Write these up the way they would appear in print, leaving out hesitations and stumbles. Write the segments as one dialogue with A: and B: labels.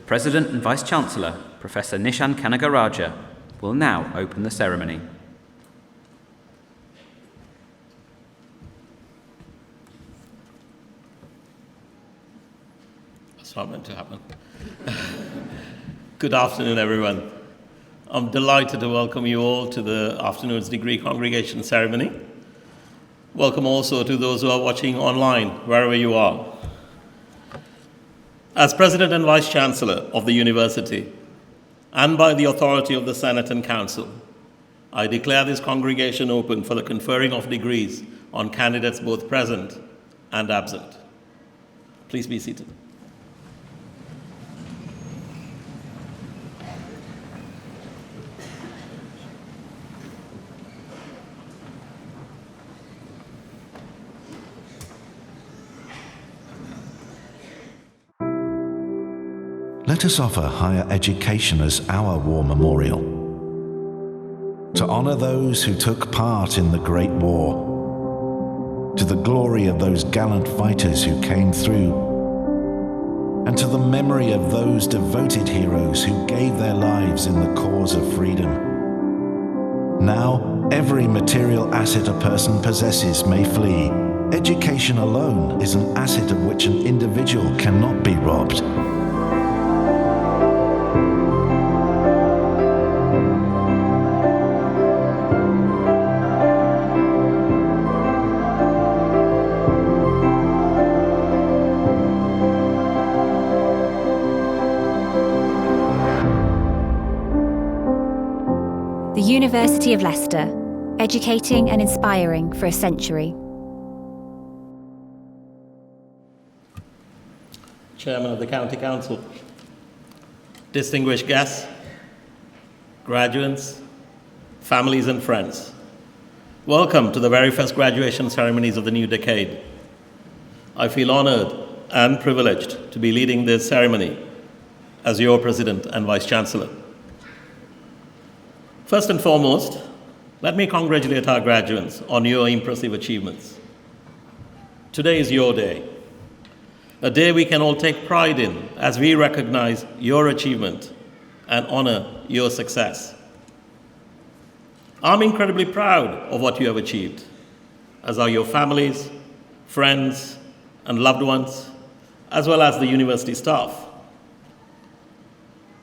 A: President and Vice-Chancellor, Professor Nishan Kanagaraja, will now open the ceremony.
B: That's not meant to happen. Good afternoon, everyone. I'm delighted to welcome you all to the afternoon's degree congregation ceremony. Welcome also to those who are watching online, wherever you are. As President and Vice-Chancellor of the University, and by the authority of the Senate and Council, I declare this congregation open for the conferring of degrees on candidates both present and absent. Please be seated.
C: Let us offer higher education as our war memorial, to honor those who took part in the Great War, to the glory of those gallant fighters who came through, and to the memory of those devoted heroes who gave their lives in the cause of freedom. Now, every material asset a person possesses may flee. Education alone is an asset of which an individual cannot be robbed.
D: The University of Leicester, educating and inspiring for a century.
B: Chairman of the County Council, distinguished guests, graduates, families and friends, welcome to the very first graduation ceremonies of the new decade. I feel honored and privileged to be leading this ceremony as your President and Vice-Chancellor. First and foremost, let me congratulate our graduates on your impressive achievements. Today is your day, a day we can all take pride in as we recognize your achievement and honor your success. I'm incredibly proud of what you have achieved, as are your families, friends, and loved ones, as well as the university staff.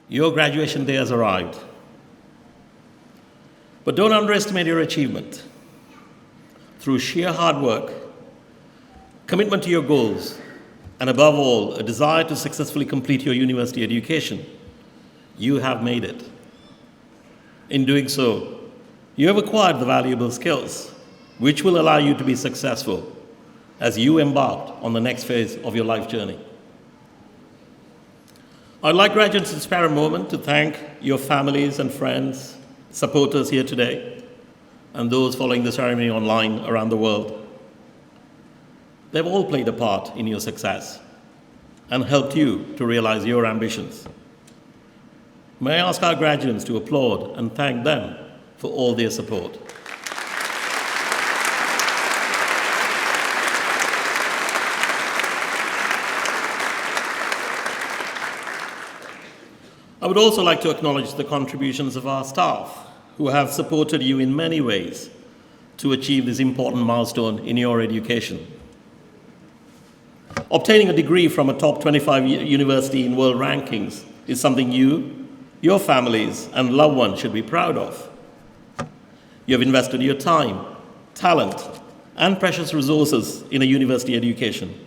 B: Your graduation day has arrived. But don't underestimate your achievement. Through sheer hard work, commitment to your goals, and above all, a desire to successfully complete your university education, you have made it. In doing so, you have acquired the valuable skills which will allow you to be successful as you embark on the next phase of your life journey. I'd like graduates to spare a moment to thank your families and friends, supporters here today, and those following the ceremony online around the world. They've all played a part in your success and helped you to realize your ambitions. May I ask our graduates to applaud and thank them for all their support. I would also like to acknowledge the contributions of our staff who have supported you in many ways to achieve this important milestone in your education. Obtaining a degree from a top 25 university in world rankings is something you, your families, and loved ones should be proud of. You have invested your time, talent, and precious resources in a university education,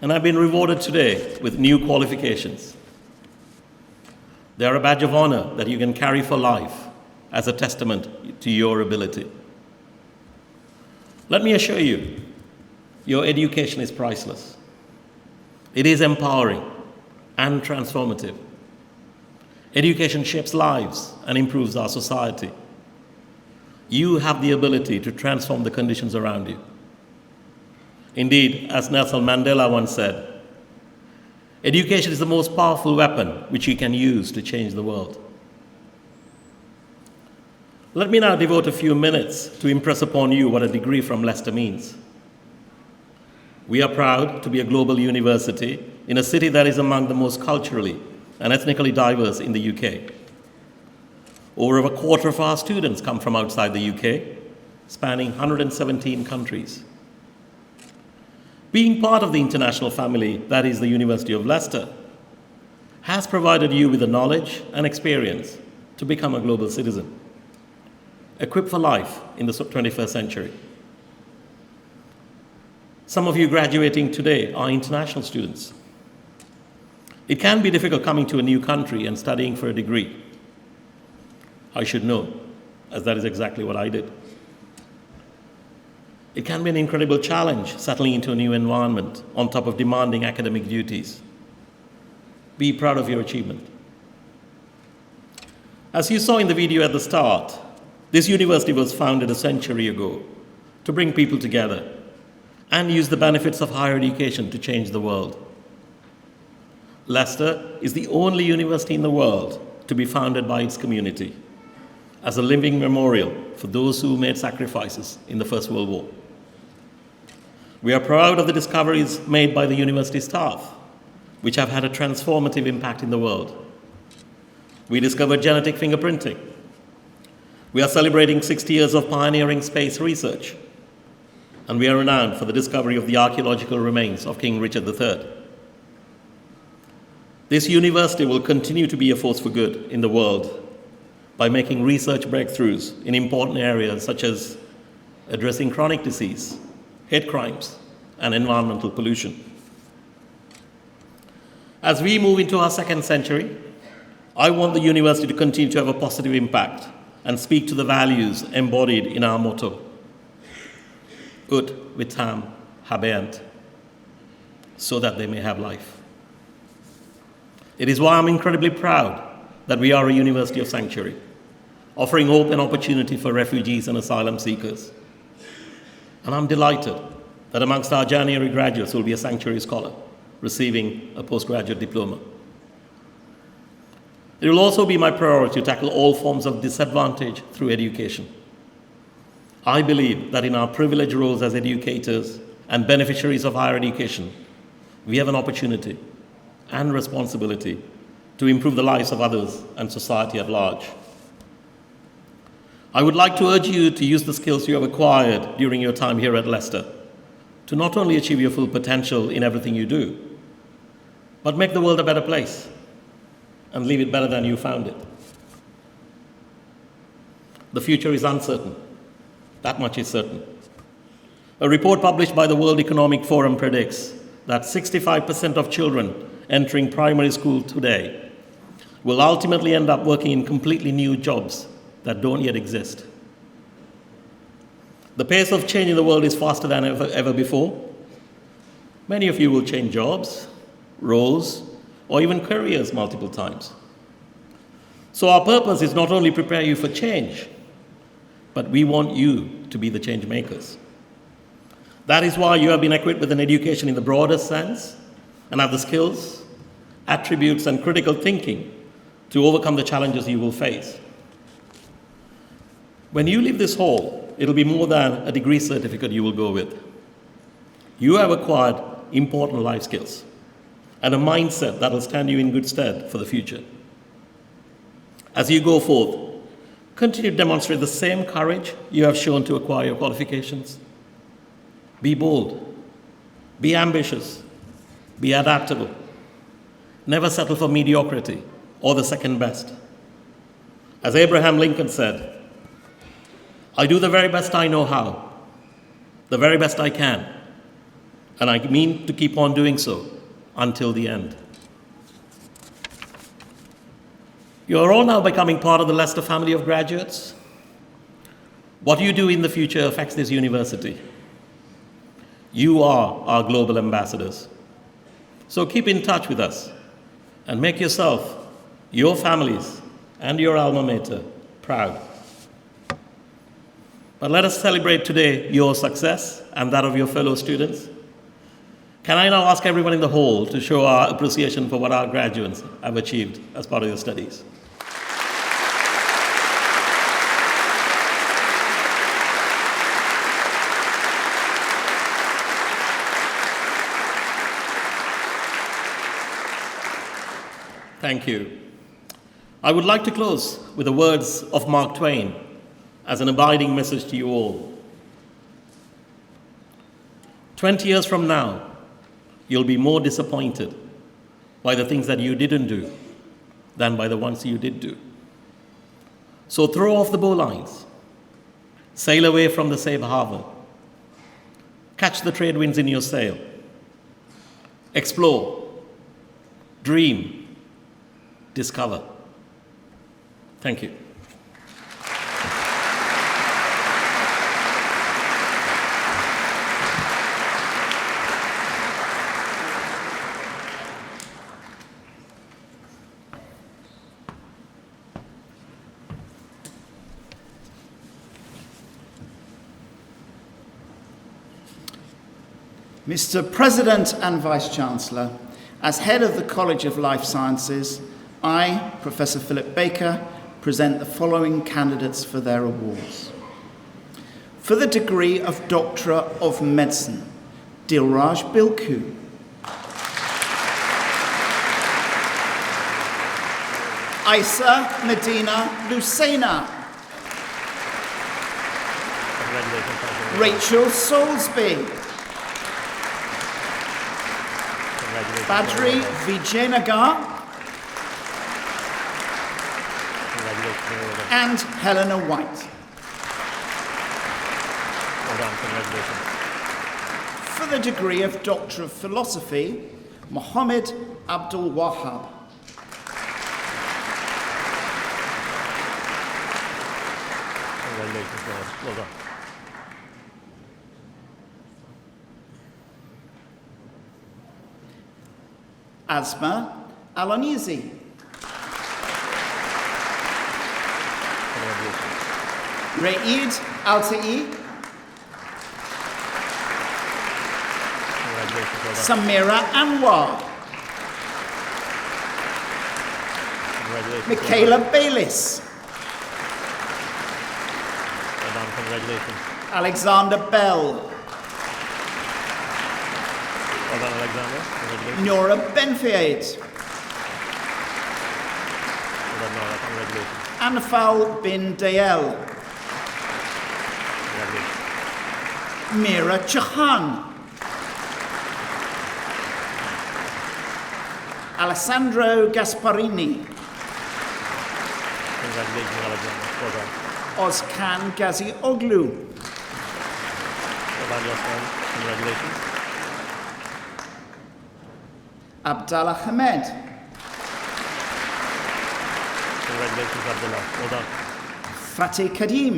B: and have been rewarded today with new qualifications. They are a badge of honor that you can carry for life as a testament to your ability. Let me assure you, your education is priceless. It is empowering and transformative. Education shapes lives and improves our society. You have the ability to transform the conditions around you. Indeed, as Nelson Mandela once said, education is the most powerful weapon which you can use to change the world. Let me now devote a few minutes to impress upon you what a degree from Leicester means. We are proud to be a global university in a city that is among the most culturally and ethnically diverse in the UK. Over a quarter of our students come from outside the UK, spanning 117 countries. Being part of the international family that is the University of Leicester has provided you with the knowledge and experience to become a global citizen, equipped for life in the 21st century. Some of you graduating today are international students. It can be difficult coming to a new country and studying for a degree. I should know, as that is exactly what I did. It can be an incredible challenge settling into a new environment on top of demanding academic duties. Be proud of your achievement. As you saw in the video at the start, this university was founded a century ago to bring people together and use the benefits of higher education to change the world. Leicester is the only university in the world to be founded by its community as a living memorial for those who made sacrifices in the First World War. We are proud of the discoveries made by the university staff, which have had a transformative impact in the world. We discovered genetic fingerprinting. We are celebrating 60 years of pioneering space research, and we are renowned for the discovery of the archaeological remains of King Richard III. This university will continue to be a force for good in the world by making research breakthroughs in important areas such as addressing chronic disease, hate crimes, and environmental pollution. As we move into our second century, I want the university to continue to have a positive impact and speak to the values embodied in our motto, Ut vitam habeant, so that they may have life. It is why I'm incredibly proud that we are a university of sanctuary, offering hope and opportunity for refugees and asylum seekers. And I'm delighted that amongst our January graduates will be a sanctuary scholar receiving a postgraduate diploma. It will also be my priority to tackle all forms of disadvantage through education. I believe that in our privileged roles as educators and beneficiaries of higher education, we have an opportunity and responsibility to improve the lives of others and society at large. I would like to urge you to use the skills you have acquired during your time here at Leicester to not only achieve your full potential in everything you do, but make the world a better place and leave it better than you found it. The future is uncertain. That much is certain. A report published by the World Economic Forum predicts that 65% of children entering primary school today will ultimately end up working in completely new jobs that don't yet exist. The pace of change in the world is faster than ever before. Many of you will change jobs, roles, or even careers multiple times. So our purpose is not only prepare you for change, but we want you to be the change makers. That is why you have been equipped with an education in the broadest sense and have the skills, attributes, and critical thinking to overcome the challenges you will face. When you leave this hall, it'll be more than a degree certificate you will go with. You have acquired important life skills and a mindset that will stand you in good stead for the future. As you go forth, continue to demonstrate the same courage you have shown to acquire your qualifications. Be bold, be ambitious, be adaptable. Never settle for mediocrity or the second best. As Abraham Lincoln said, I do the very best I know how, the very best I can, and I mean to keep on doing so until the end. You are all now becoming part of the Leicester family of graduates. What you do in the future affects this university. You are our global ambassadors. So keep in touch with us and make yourself, your families, and your alma mater proud. But let us celebrate today your success and that of your fellow students. Can I now ask everyone in the hall to show our appreciation for what our graduates have achieved as part of their studies? Thank you. I would like to close with the words of Mark Twain as an abiding message to you all. 20 years from now, you'll be more disappointed by the things that you didn't do than by the ones you did do. So throw off the bowlines, sail away from the safe harbor, catch the trade winds in your sail, explore, dream, discover. Thank you.
E: Mr. President and Vice-Chancellor, as head of the College of Life Sciences, I, Professor Philip Baker, present the following candidates for their awards. For the degree of Doctor of Medicine, Dilraj Bilku. Isa Medina Lucena. Rachel Soulsby. Badri Vijayanagar. And Helena White. For the degree of Doctor of Philosophy, Mohammed Abdul Wahab. Asma Alonizi. Reid Altai. Samira Anwar. Michaela Bayliss. Alexander Bell. Nora Benfiade. Anfal bin Dayel. Mira Chahan. Alessandro Gasparini. Ozkan Gazioglu. Abdallah Hamed.
F: Congratulations, Abdullah. Well done.
E: Fateh Kadim.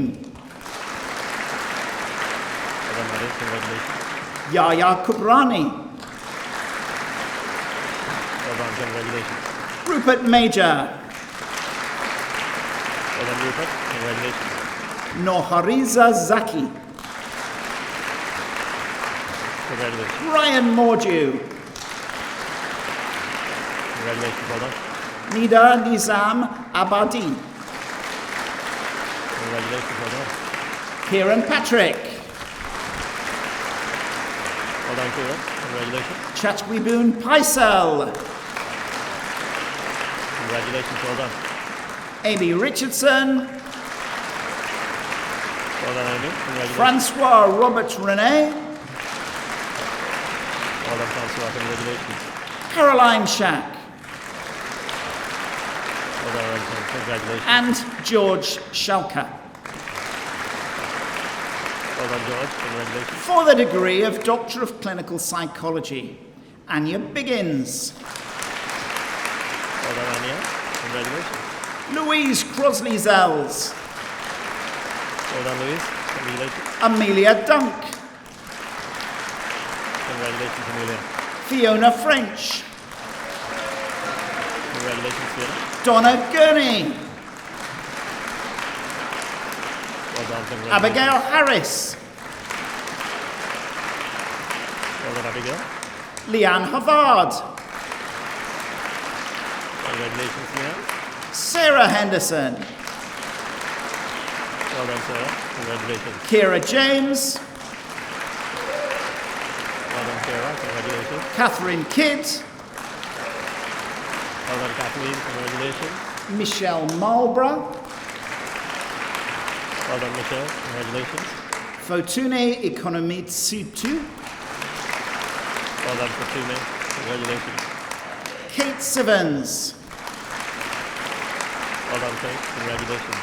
F: Well done, Maris. Congratulations.
E: Yahya Kubrani.
F: Well done. Congratulations.
E: Rupert Major.
F: Well done, Rupert. Congratulations.
E: Nohariza Zaki.
F: Congratulations.
E: Ryan Mordew.
F: Congratulations. Well done.
E: Nida Nizam Abadi.
F: Congratulations. Well done.
E: Kieran Patrick.
F: Well done, Kieran. Congratulations.
E: Chatwiboon Paisel.
F: Congratulations. Well done.
E: Amy Richardson.
F: Well done, Amy. Congratulations.
E: Francois Robert Rene.
F: Well done, Francois. Congratulations.
E: Caroline Shack.
F: Well done, Ransom. Congratulations.
E: And George Shalka.
F: Well done, George. Congratulations.
E: For the degree of Doctor of Clinical Psychology, Anya Biggins.
F: Well done, Anya. Congratulations.
E: Louise Crosley-Zells.
F: Well done, Louise. Congratulations.
E: Amelia Dunk.
F: Congratulations, Amelia.
E: Fiona French.
F: Congratulations, Fiona.
E: Donna Gurney.
F: Well done, congratulations.
E: Abigail Harris.
F: Well done, Abigail.
E: Leanne Havard.
F: Congratulations, Leanne.
E: Sarah Henderson.
F: Well done, Sarah. Congratulations.
E: Kira James.
F: Well done, Sarah. Congratulations.
E: Catherine Kidd.
F: Well done, Kathleen. Congratulations.
E: Michelle Marlborough.
F: Well done, Michelle. Congratulations.
E: Fortune Economitsutu.
F: Well done, Fortune. Congratulations.
E: Kate Sivens.
F: Well done, Kate. Congratulations.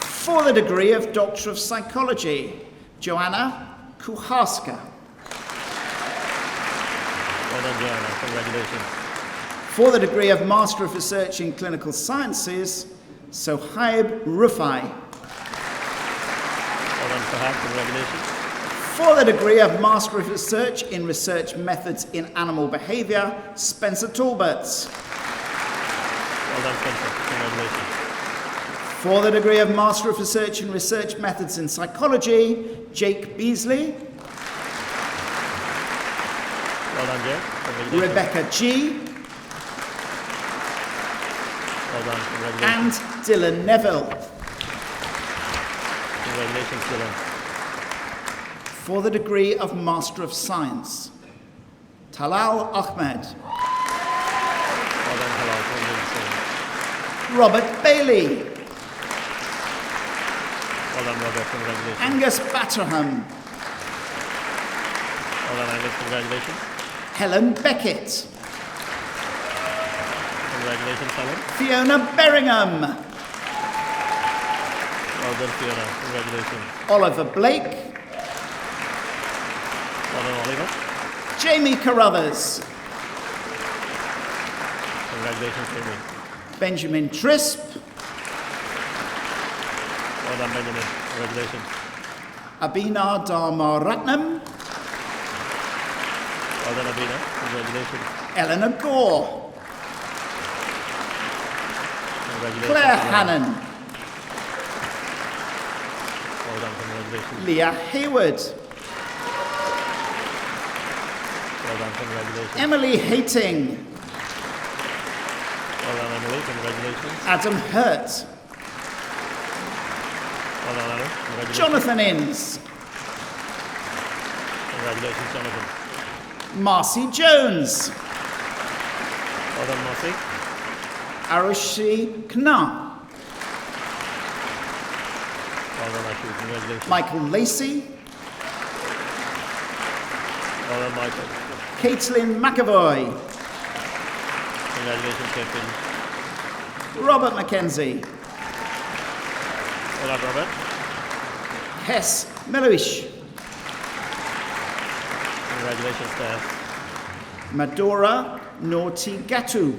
E: For the degree of Doctor of Psychology, Joanna Kuharska.
F: Well done, Joanna. Congratulations.
E: For the degree of Master of Research in Clinical Sciences, Sohaib Rufai.
F: Well done, Fahad. Congratulations.
E: For the degree of Master of Research in Research Methods in Animal Behaviour, Spencer Talbot.
F: Well done, Spencer. Congratulations.
E: For the degree of Master of Research in Research Methods in Psychology, Jake Beasley.
F: Well done, Jake. Congratulations.
E: Rebecca G.
F: Well done. Congratulations.
E: And Dylan Neville.
F: Congratulations, Dylan.
E: For the degree of Master of Science, Talal Ahmed.
F: Well done, Halal. Congratulations.
E: Robert Bailey.
F: Well done, Robert. Congratulations.
E: Angus Batterham.
F: Well done, Angus. Congratulations.
E: Helen Beckett.
F: Congratulations, Helen.
E: Fiona Berringham.
F: Well done, Fiona. Congratulations.
E: Oliver Blake.
F: Well done, Oliver.
E: Jamie Carruthers.
F: Congratulations, Jamie.
E: Benjamin Trisp.
F: Well done, Benjamin. Congratulations.
E: Abina Dharmaratnam.
F: Well done, Abina. Congratulations.
E: Eleanor Gore.
F: Congratulations.
E: Claire Hannon.
F: Well done, congratulations.
E: Leah Hayward.
F: Well done, congratulations.
E: Emily Hating.
F: Well done, Emily. Congratulations.
E: Adam Hurt.
F: Well done, Adam. Congratulations.
E: Jonathan Innes.
F: Congratulations, Jonathan.
E: Marcy Jones.
F: Well done, Marcy.
E: Arushi Kna.
F: Well done, Ashu. Congratulations.
E: Michael Lacey.
F: Well done, Michael.
E: Caitlin McAvoy.
F: Congratulations, Captain.
E: Robert Mackenzie.
F: Well done, Robert.
E: Hess Meloish.
F: Congratulations, Tess.
E: Madora Naughty Gatu.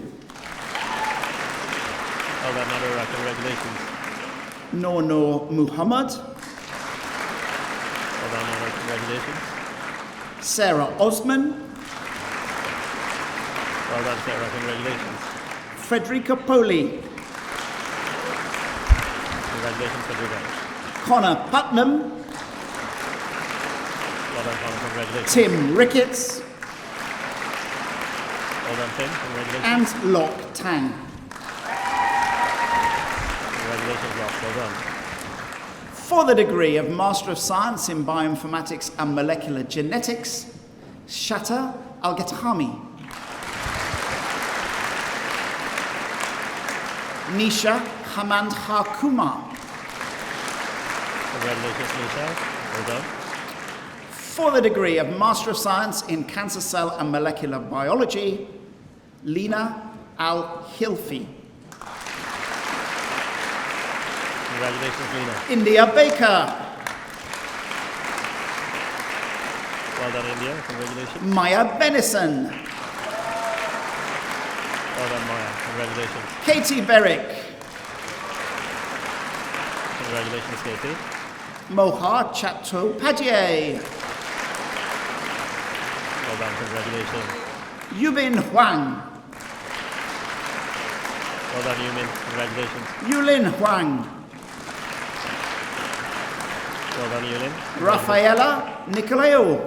F: Well done, Madura. Congratulations.
E: Nono Muhammad.
F: Well done, Nora. Congratulations.
E: Sarah Osman.
F: Well done, Sarah. Congratulations.
E: Frederica Poli.
F: Congratulations, Federica.
E: Connor Putnam.
F: Well done, Connor. Congratulations.
E: Tim Ricketts.
F: Well done, Tim. Congratulations.
E: And Lok Tang.
F: Congratulations, Locke. Well done.
E: For the degree of Master of Science in Bioinformatics and Molecular Genetics, Shatta Al-Gatahami. Nisha Hamand Hakuma.
F: Congratulations, Nisha. Well done.
E: For the degree of Master of Science in Cancer Cell and Molecular Biology, Lena Al-Hilfi.
F: Congratulations, Lena.
E: India Baker.
F: Well done, India. Congratulations.
E: Maya Benison.
F: Well done, Maya. Congratulations.
E: Katie Berwick.
F: Congratulations, Katie.
E: Moha Chattopadhyay.
F: Well done. Congratulations.
E: Yubin Huang.
F: Well done, Yumin. Congratulations.
E: Yulin Huang.
F: Well done, Yulin.
E: Rafaela Nicolao.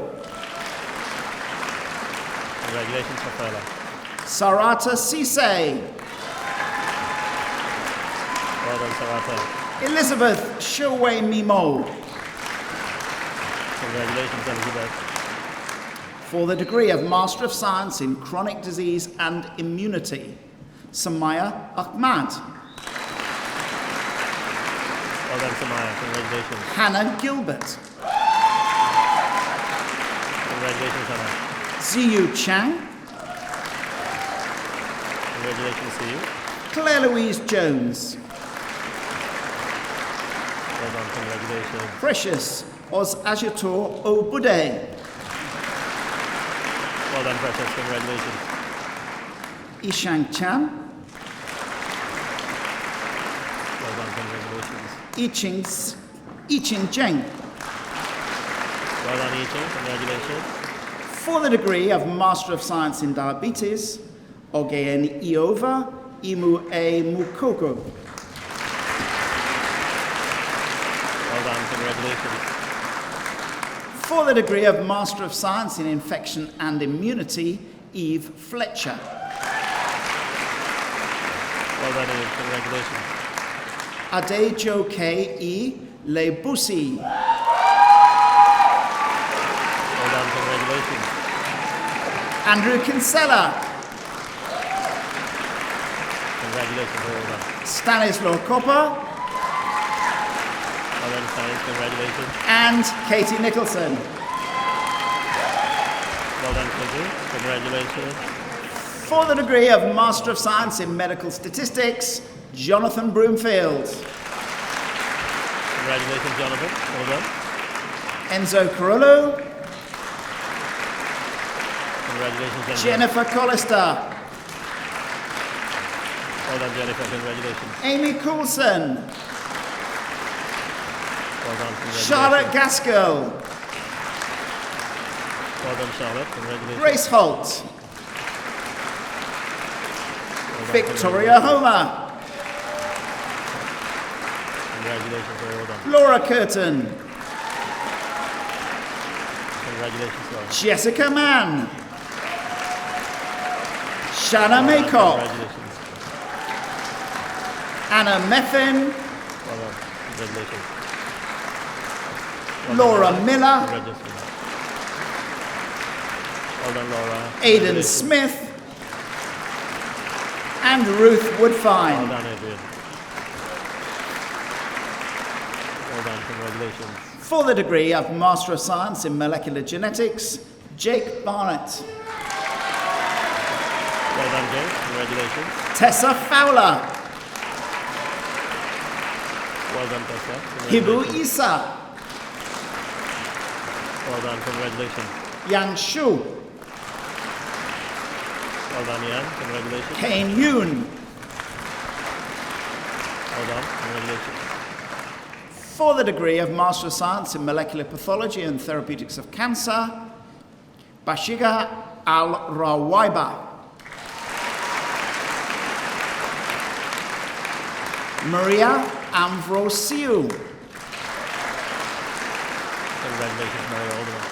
F: Congratulations, Rafaela.
E: Sarata Sise.
F: Well done, Sarata.
E: Elizabeth Showay Mimo.
F: Congratulations, Elizabeth.
E: For the degree of Master of Science in Chronic Disease and Immunity, Samaya Ahmad.
F: Well done, Samaya. Congratulations.
E: Hannah Gilbert.
F: Congratulations, Hannah.
E: Ziyu Chang.
F: Congratulations to you.
E: Claire Louise Jones.
F: Well done, congratulations.
E: Precious Oz Ajator Obude.
F: Well done, Precious. Congratulations.
E: Ishang Chan.
F: Well done, congratulations.
E: Iching Zheng.
F: Well done, Yiching. Congratulations.
E: For the degree of Master of Science in Diabetes, Ogen Iova Imu A Mukoko.
F: Well done, congratulations.
E: For the degree of Master of Science in Infection and Immunity, Eve Fletcher.
F: Well done, Eve. Congratulations.
E: Adejo K. E. Lebusi.
F: Well done, congratulations.
E: Andrew Kinsella.
F: Congratulations, well done.
E: Stanislaw Copper.
F: Well done, Science. Congratulations.
E: And Katie Nicholson.
F: Well done, Katie. Congratulations.
E: For the degree of Master of Science in Medical Statistics, Jonathan Broomfield.
F: Congratulations, Jonathan. Well done.
E: Enzo Carollo.
F: Congratulations, Enzo.
E: Jennifer Collister.
F: Well done, Jennifer. Congratulations.
E: Amy Coulson.
F: Well done, congratulations.
E: Charlotte Gaskell.
F: Well done, Charlotte. Congratulations.
E: Grace Holt.
F: Well done,
E: Victoria Homer.
F: Congratulations, very well done.
E: Laura Curtin.
F: Congratulations, Laura.
E: Jessica Mann. Shanna Maycock.
F: Congratulations.
E: Anna Meffin.
F: Well done. Congratulations.
E: Laura Miller.
F: Congratulations. Well done, Laura.
E: Aidan
F: Congratulations.
E: Smith. And Ruth
F: Well
E: Woodfine.
F: done, Adrian. Well done, congratulations.
E: For the degree of Master of Science in Molecular Genetics, Jake Barnett.
F: Well done, Jake. Congratulations.
E: Tessa Fowler.
F: Well done, Tessa.
E: Hibu
F: Congratulations.
E: Isa.
F: Well done, congratulations.
E: Yang Shu.
F: Well done, Ian. Congratulations.
E: Kane Yoon.
F: Well done, congratulations.
E: For the degree of Master of Science in Molecular Pathology and Therapeutics of Cancer, Bashiga Al-Rawaiba. Maria Ambrosiu.
F: Congratulations, Maria Alderman.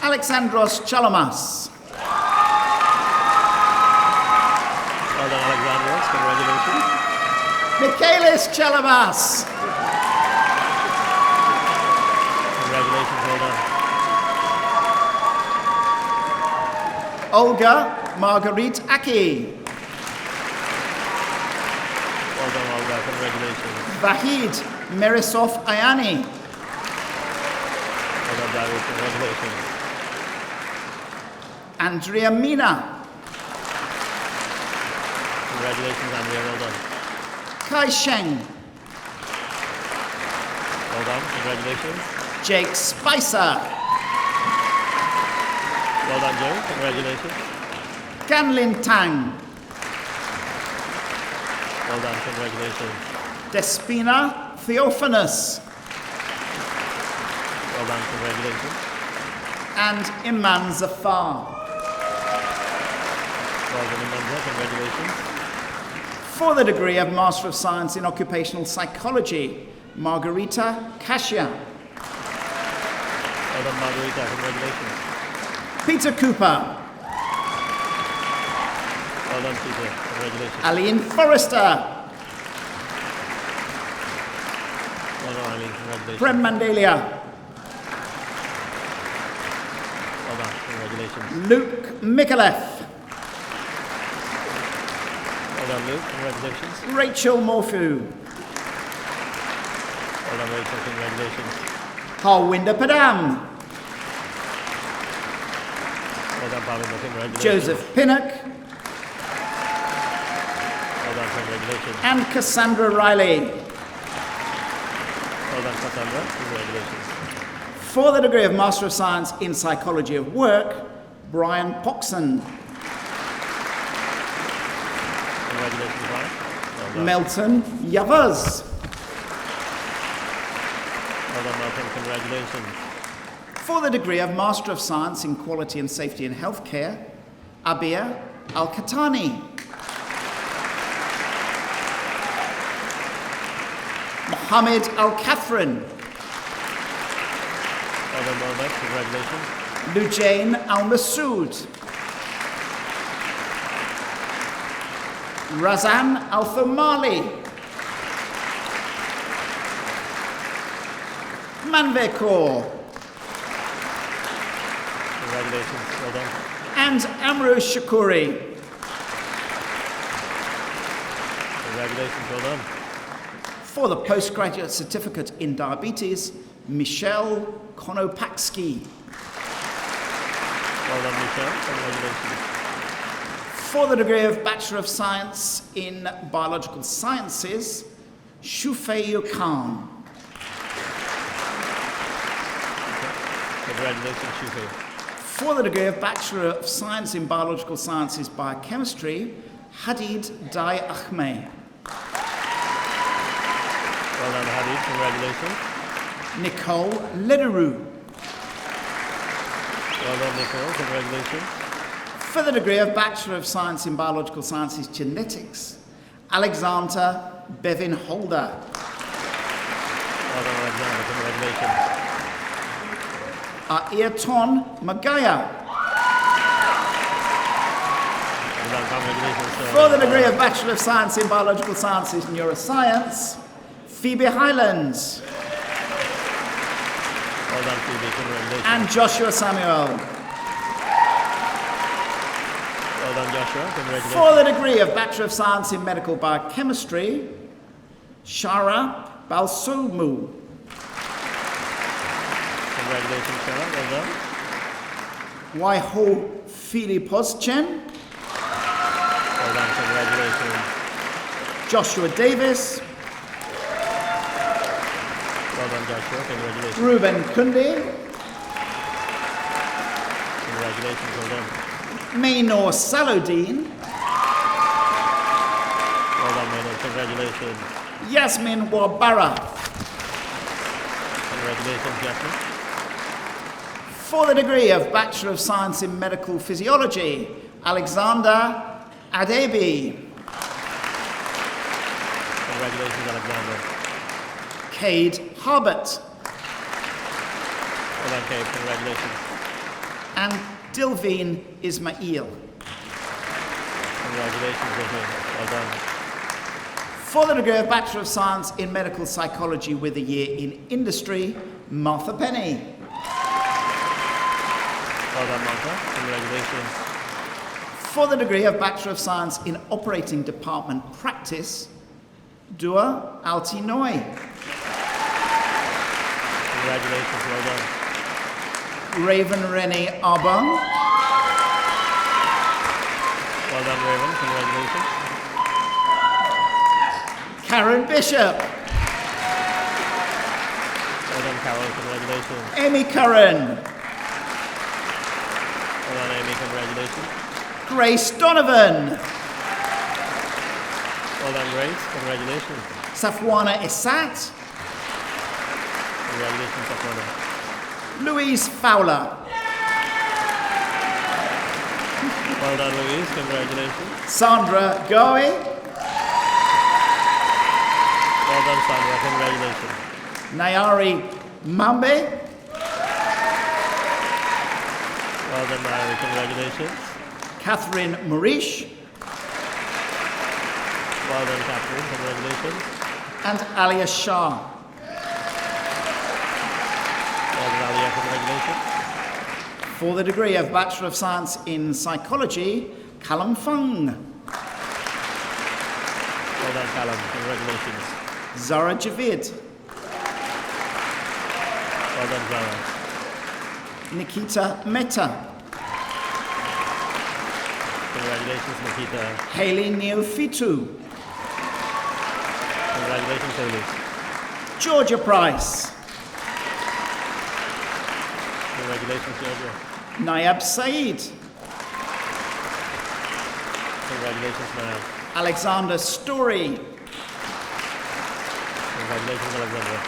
E: Alexandros Chalamas.
F: Well done, Alexandros. Congratulations.
E: Michaelis Chalamas.
F: Congratulations, well done.
E: Olga Marguerite Aki.
F: Well done, Olga. Congratulations.
E: Vahid Merisov Ayani.
F: Well done, David. Congratulations.
E: Andrea Mina.
F: Congratulations, Andrea. Well done.
E: Kai Sheng.
F: Well done. Congratulations.
E: Jake Spicer.
F: Well done, Joe. Congratulations.
E: Ganlin Tang.
F: Well done. Congratulations.
E: Despina Theophanous.
F: Well done. Congratulations.
E: And Iman Zafar.
F: Well done, Imanja. Congratulations.
E: For the degree of Master of Science in Occupational Psychology, Margarita Kasia.
F: Well done, Margarita. Congratulations.
E: Peter Cooper.
F: Well done, Peter. Congratulations.
E: Aline Forrester.
F: Well done, Eileen. Congratulations.
E: Prem Mandalia.
F: Well done. Congratulations.
E: Luke Micallef.
F: Well done, Luke. Congratulations.
E: Rachel Morphew.
F: Well done, Rachel. Congratulations.
E: Harwinder Padam.
F: Well done, Parliament. Congratulations.
E: Joseph Pinnock.
F: Well done, congratulations.
E: And Cassandra Riley.
F: Well done, Cassandra. Congratulations.
E: For the degree of Master of Science in Psychology of Work, Brian Poxon.
F: Congratulations, Brian. Well done.
E: Melton Yavaz.
F: Well done, Malcolm. Congratulations.
E: For the degree of Master of Science in Quality and Safety in Healthcare, Abia Al-Khatani. Mohammed Al-Kathran.
F: Well done, Mohammed. Congratulations.
E: Lujain Al-Masood. Razan Al-Thomali. Manvir Kaur.
F: Congratulations. Well done.
E: And Amru Shakuri.
F: Congratulations. Well done.
E: For the postgraduate certificate in diabetes, Michelle Konopaksky.
F: Well done, Michelle. Congratulations.
E: For the degree of Bachelor of Science in Biological Sciences, Shufei Khan.
F: Congratulations, Shufi.
E: For the degree of Bachelor of Science in Biological Sciences Biochemistry, Hadid Dai Ahmed.
F: Well done, Hadid. Congratulations.
E: Nicole Lederu.
F: Well done, Nicole. Congratulations.
E: For the degree of Bachelor of Science in Biological Sciences Genetics, Alexander Bevin Holder.
F: Well done, Alexander. Congratulations.
E: Ayrton Magaya.
F: Well done, congratulations.
E: For the degree of Bachelor of Science in Biological Sciences Neuroscience, Phoebe Highlands.
F: Well done, Phoebe. Congratulations.
E: And Joshua Samuel.
F: Well done, Joshua. Congratulations.
E: For the degree of Bachelor of Science in Medical Biochemistry, Shara Balsumu.
F: Congratulations, Shara. Well done.
E: Waiho Filipozchen.
F: Well done. Congratulations.
E: Joshua Davis.
F: Well done, Joshua. Congratulations.
E: Ruben Kundi.
F: Congratulations. Well done.
E: Maynor Salodine.
F: Well done, Maynard. Congratulations.
E: Yasmin Wabara.
F: Congratulations, Yasmin.
E: For the degree of Bachelor of Science in Medical Physiology, Alexander Adebi.
F: Congratulations, Alexander.
E: Cade Harbert.
F: Well done, Cade. Congratulations.
E: And Dilveen Ismail.
F: Congratulations, Dilveen. Well done.
E: For the degree of Bachelor of Science in Medical Psychology with a year in industry, Martha Penny.
F: Well done, Martha. Congratulations.
E: For the degree of Bachelor of Science in Operating Department Practice, Dua Altinoy.
F: Congratulations. Well done.
E: Raven Rennie Arbon.
F: Well done, Raven. Congratulations.
E: Karen Bishop.
F: Well done, Carol. Congratulations.
E: Amy Curran.
F: Well done, Amy. Congratulations.
E: Grace Donovan.
F: Well done, Grace. Congratulations.
E: Safwana Isat.
F: Congratulations, Safwana.
E: Louise Fowler.
F: Well done, Louise. Congratulations.
E: Sandra Goey.
F: Well done, Sandra. Congratulations.
E: Nayari Mambe.
F: Well done, Mary. Congratulations.
E: Catherine Morish.
F: Well done, Catherine. Congratulations.
E: And Alia Shah.
F: Well done, Alia. Congratulations.
E: For the degree of Bachelor of Science in Psychology, Callum Fung.
F: Well done, Callum. Congratulations.
E: Zara Javid.
F: Well done, Zara.
E: Nikita Mehta.
F: Congratulations, Nikita.
E: Haley Neofitu.
F: Congratulations, Haley.
E: Georgia Price.
F: Congratulations, Georgia.
E: Nayab Saeed.
F: Congratulations, Nayab.
E: Alexander Story.
F: Congratulations, Alexander.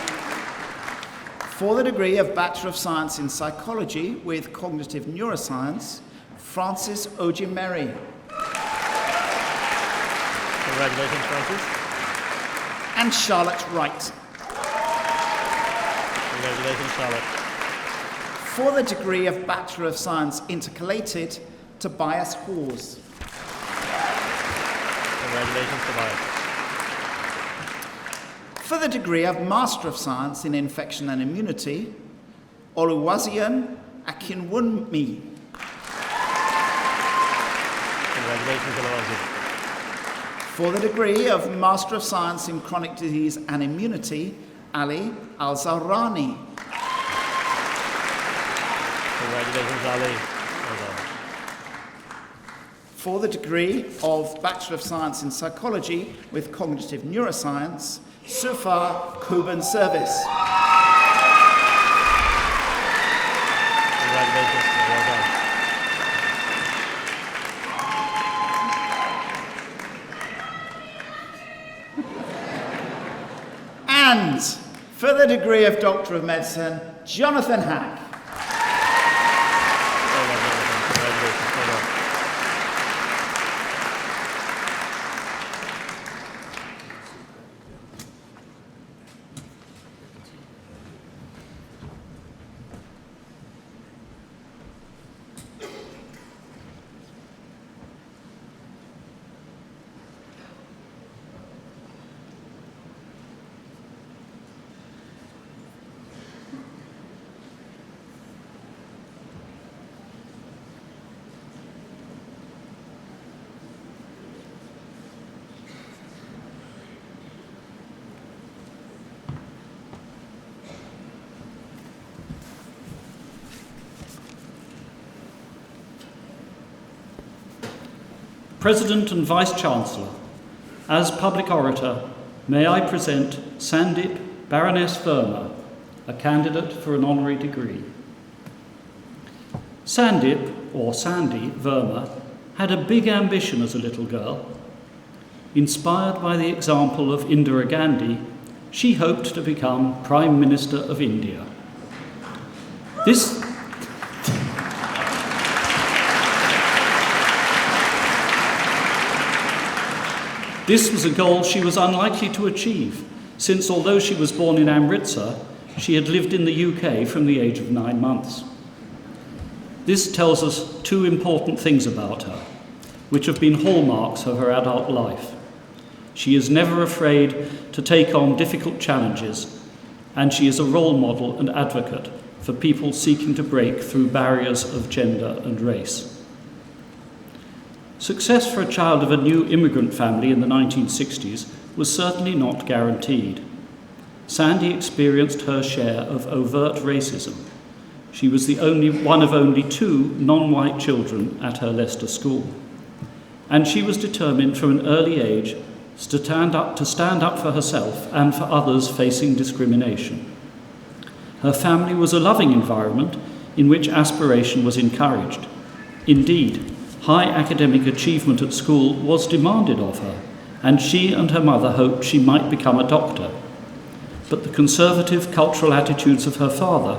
E: For the degree of Bachelor of Science in Psychology with Cognitive Neuroscience, Francis Ojimeri.
F: Congratulations, Francis.
E: And Charlotte Wright.
F: Congratulations, Charlotte.
E: For the degree of Bachelor of Science Intercalated, Tobias Hawes.
F: Congratulations, Tobias.
E: For the degree of Master of Science in Infection and Immunity, Oluwazian Akinwunmi.
F: Congratulations, Oluwazian.
E: For the degree of Master of Science in Chronic Disease and Immunity, Ali Al-Zawrani.
F: Congratulations, Ali. Well done.
E: For the degree of Bachelor of Science in Psychology with Cognitive Neuroscience, Sufar Kuban Service.
F: Congratulations, well done.
E: And for the degree of Doctor of Medicine, Jonathan Hack.
F: Well done, Jonathan. Congratulations, well done.
G: President and Vice-Chancellor, as public orator, may I present Sandip Baroness Verma, a candidate for an honorary degree. Sandip, or Sandy Verma, had a big ambition as a little girl. Inspired by the example of Indira Gandhi, she hoped to become Prime Minister of India. This was a goal she was unlikely to achieve, since although she was born in Amritsar, she had lived in the UK from the age of 9 months. This tells us two important things about her, which have been hallmarks of her adult life. She is never afraid to take on difficult challenges, and she is a role model and advocate for people seeking to break through barriers of gender and race. Success for a child of a new immigrant family in the 1960s was certainly not guaranteed. Sandy experienced her share of overt racism. She was one of only 2 non-white children at her Leicester school. And she was determined from an early age to stand up for herself and for others facing discrimination. Her family was a loving environment in which aspiration was encouraged. Indeed, high academic achievement at school was demanded of her, and she and her mother hoped she might become a doctor. But the conservative cultural attitudes of her father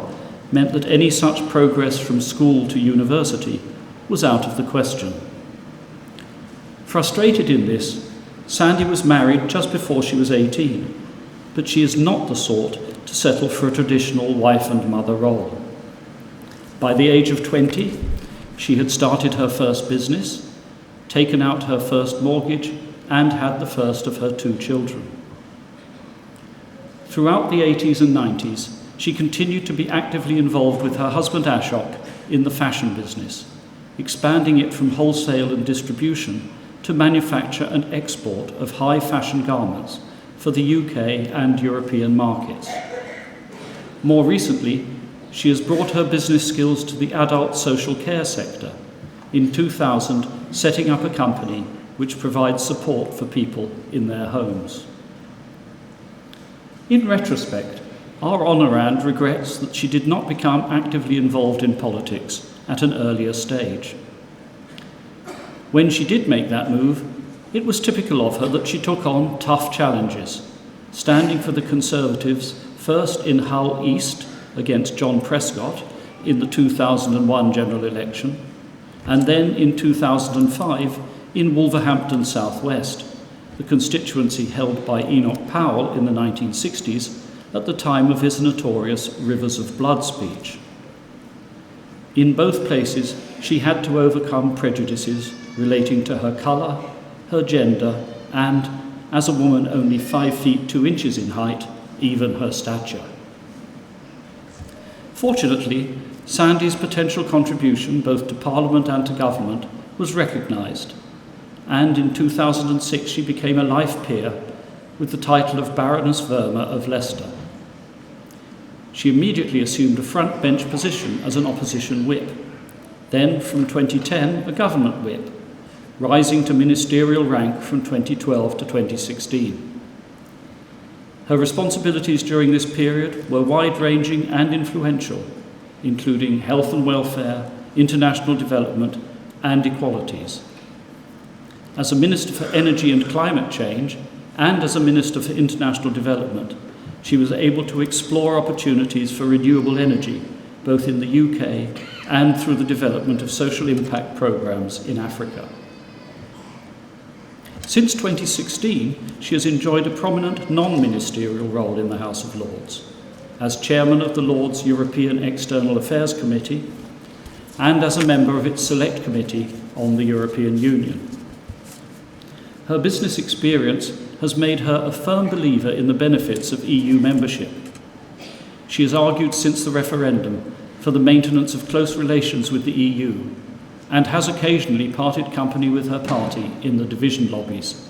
G: meant that any such progress from school to university was out of the question. Frustrated in this, Sandy was married just before she was 18, but she is not the sort to settle for a traditional wife and mother role. By the age of 20, she had started her first business, taken out her first mortgage, and had the first of her 2 children. Throughout the 80s and 90s, she continued to be actively involved with her husband Ashok in the fashion business, expanding it from wholesale and distribution to manufacture and export of high fashion garments for the UK and European markets. More recently, she has brought her business skills to the adult social care sector, in 2000 setting up a company which provides support for people in their homes. In retrospect, our honorand regrets that she did not become actively involved in politics at an earlier stage. When she did make that move, it was typical of her that she took on tough challenges, standing for the Conservatives first in Hull East against John Prescott in the 2001 general election, and then in 2005 in Wolverhampton South West, the constituency held by Enoch Powell in the 1960s at the time of his notorious Rivers of Blood speech. In both places, she had to overcome prejudices relating to her colour, her gender, and, as a woman only 5 feet 2 inches in height, even her stature. Fortunately, Sandy's potential contribution both to Parliament and to government was recognised, and in 2006 she became a life peer with the title of Baroness Verma of Leicester. She immediately assumed a front bench position as an opposition whip, then from 2010 a government whip, rising to ministerial rank from 2012 to 2016. Her responsibilities during this period were wide-ranging and influential, including health and welfare, international development, and equalities. As a Minister for Energy and Climate Change, and as a Minister for International Development, she was able to explore opportunities for renewable energy, both in the UK and through the development of social impact programmes in Africa. Since 2016, she has enjoyed a prominent non-ministerial role in the House of Lords, as chairman of the Lords European External Affairs Committee and as a member of its Select Committee on the European Union. Her business experience has made her a firm believer in the benefits of EU membership. She has argued since the referendum for the maintenance of close relations with the EU and has occasionally parted company with her party in the division lobbies.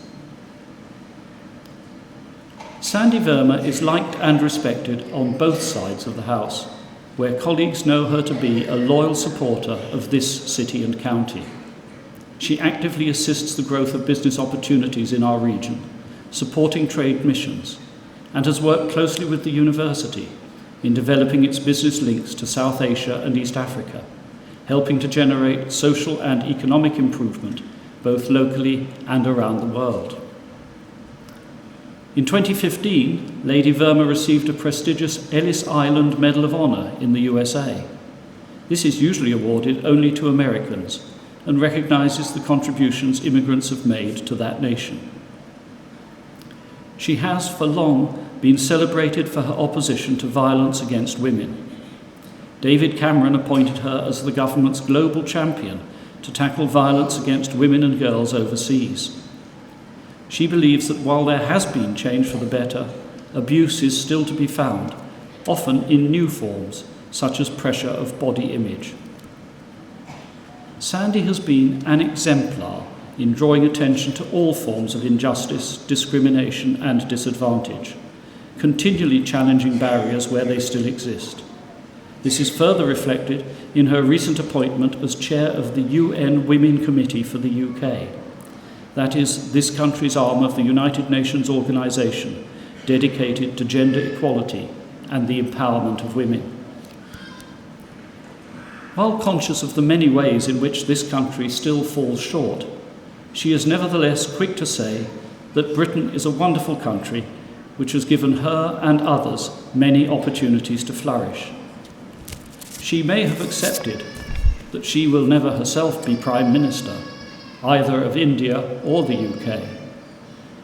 G: Sandip Verma is liked and respected on both sides of the House, where colleagues know her to be a loyal supporter of this city and county. She actively assists the growth of business opportunities in our region, supporting trade missions, and has worked closely with the university in developing its business links to South Asia and East Africa, helping to generate social and economic improvement both locally and around the world. In 2015, Lady Verma received a prestigious Ellis Island Medal of Honor in the USA. This is usually awarded only to Americans and recognises the contributions immigrants have made to that nation. She has for long been celebrated for her opposition to violence against women. David Cameron appointed her as the government's global champion to tackle violence against women and girls overseas. She believes that while there has been change for the better, abuse is still to be found, often in new forms, such as pressure of body image. Sandy has been an exemplar in drawing attention to all forms of injustice, discrimination, and disadvantage, continually challenging barriers where they still exist. This is further reflected in her recent appointment as chair of the UN Women Committee for the UK. That is this country's arm of the United Nations organisation dedicated to gender equality and the empowerment of women. While conscious of the many ways in which this country still falls short, she is nevertheless quick to say that Britain is a wonderful country which has given her and others many opportunities to flourish. She may have accepted that she will never herself be Prime Minister, either of India or the UK,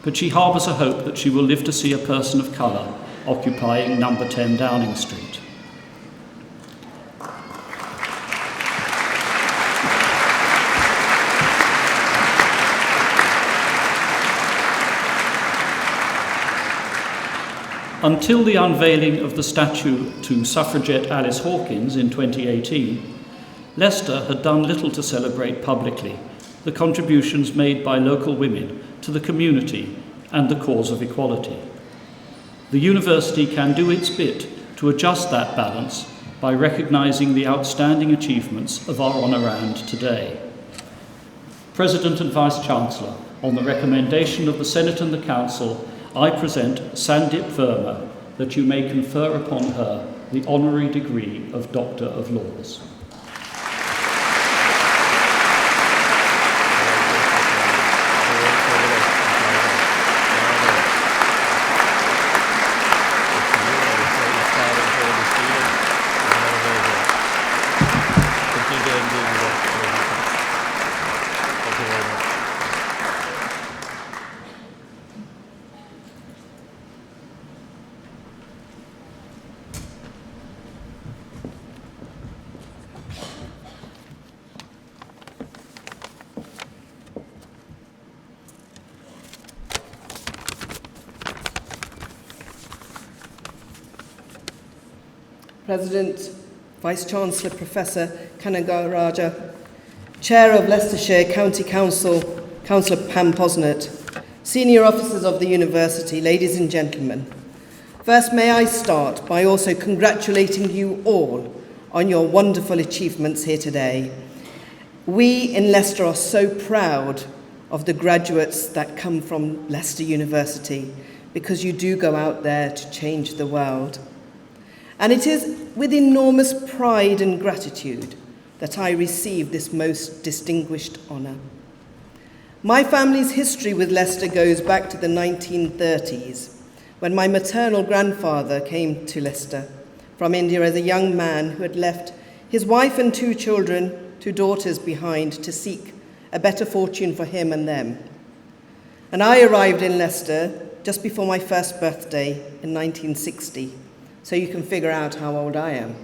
G: but she harbours a hope that she will live to see a person of colour occupying number 10 Downing Street. Until the unveiling of the statue to suffragette Alice Hawkins in 2018, Leicester had done little to celebrate publicly the contributions made by local women to the community and the cause of equality. The university can do its bit to adjust that balance by recognising the outstanding achievements of our honorand today. President and Vice-Chancellor, on the recommendation of the Senate and the Council, I present Sandip Verma that you may confer upon her the Honorary Degree of Doctor of Laws.
H: President, Vice-Chancellor Professor Kanagaraja, Chair of Leicestershire County Council, Councillor Pam Posnett, senior officers of the university, ladies and gentlemen. First, may I start by also congratulating you all on your wonderful achievements here today. We in Leicester are so proud of the graduates that come from Leicester University, because you do go out there to change the world. And it is with enormous pride and gratitude that I receive this most distinguished honour. My family's history with Leicester goes back to the 1930s, when my maternal grandfather came to Leicester from India as a young man who had left his wife and 2 children, 2 daughters behind, to seek a better fortune for him and them. And I arrived in Leicester just before my first birthday in 1960. So you can figure out how old I am.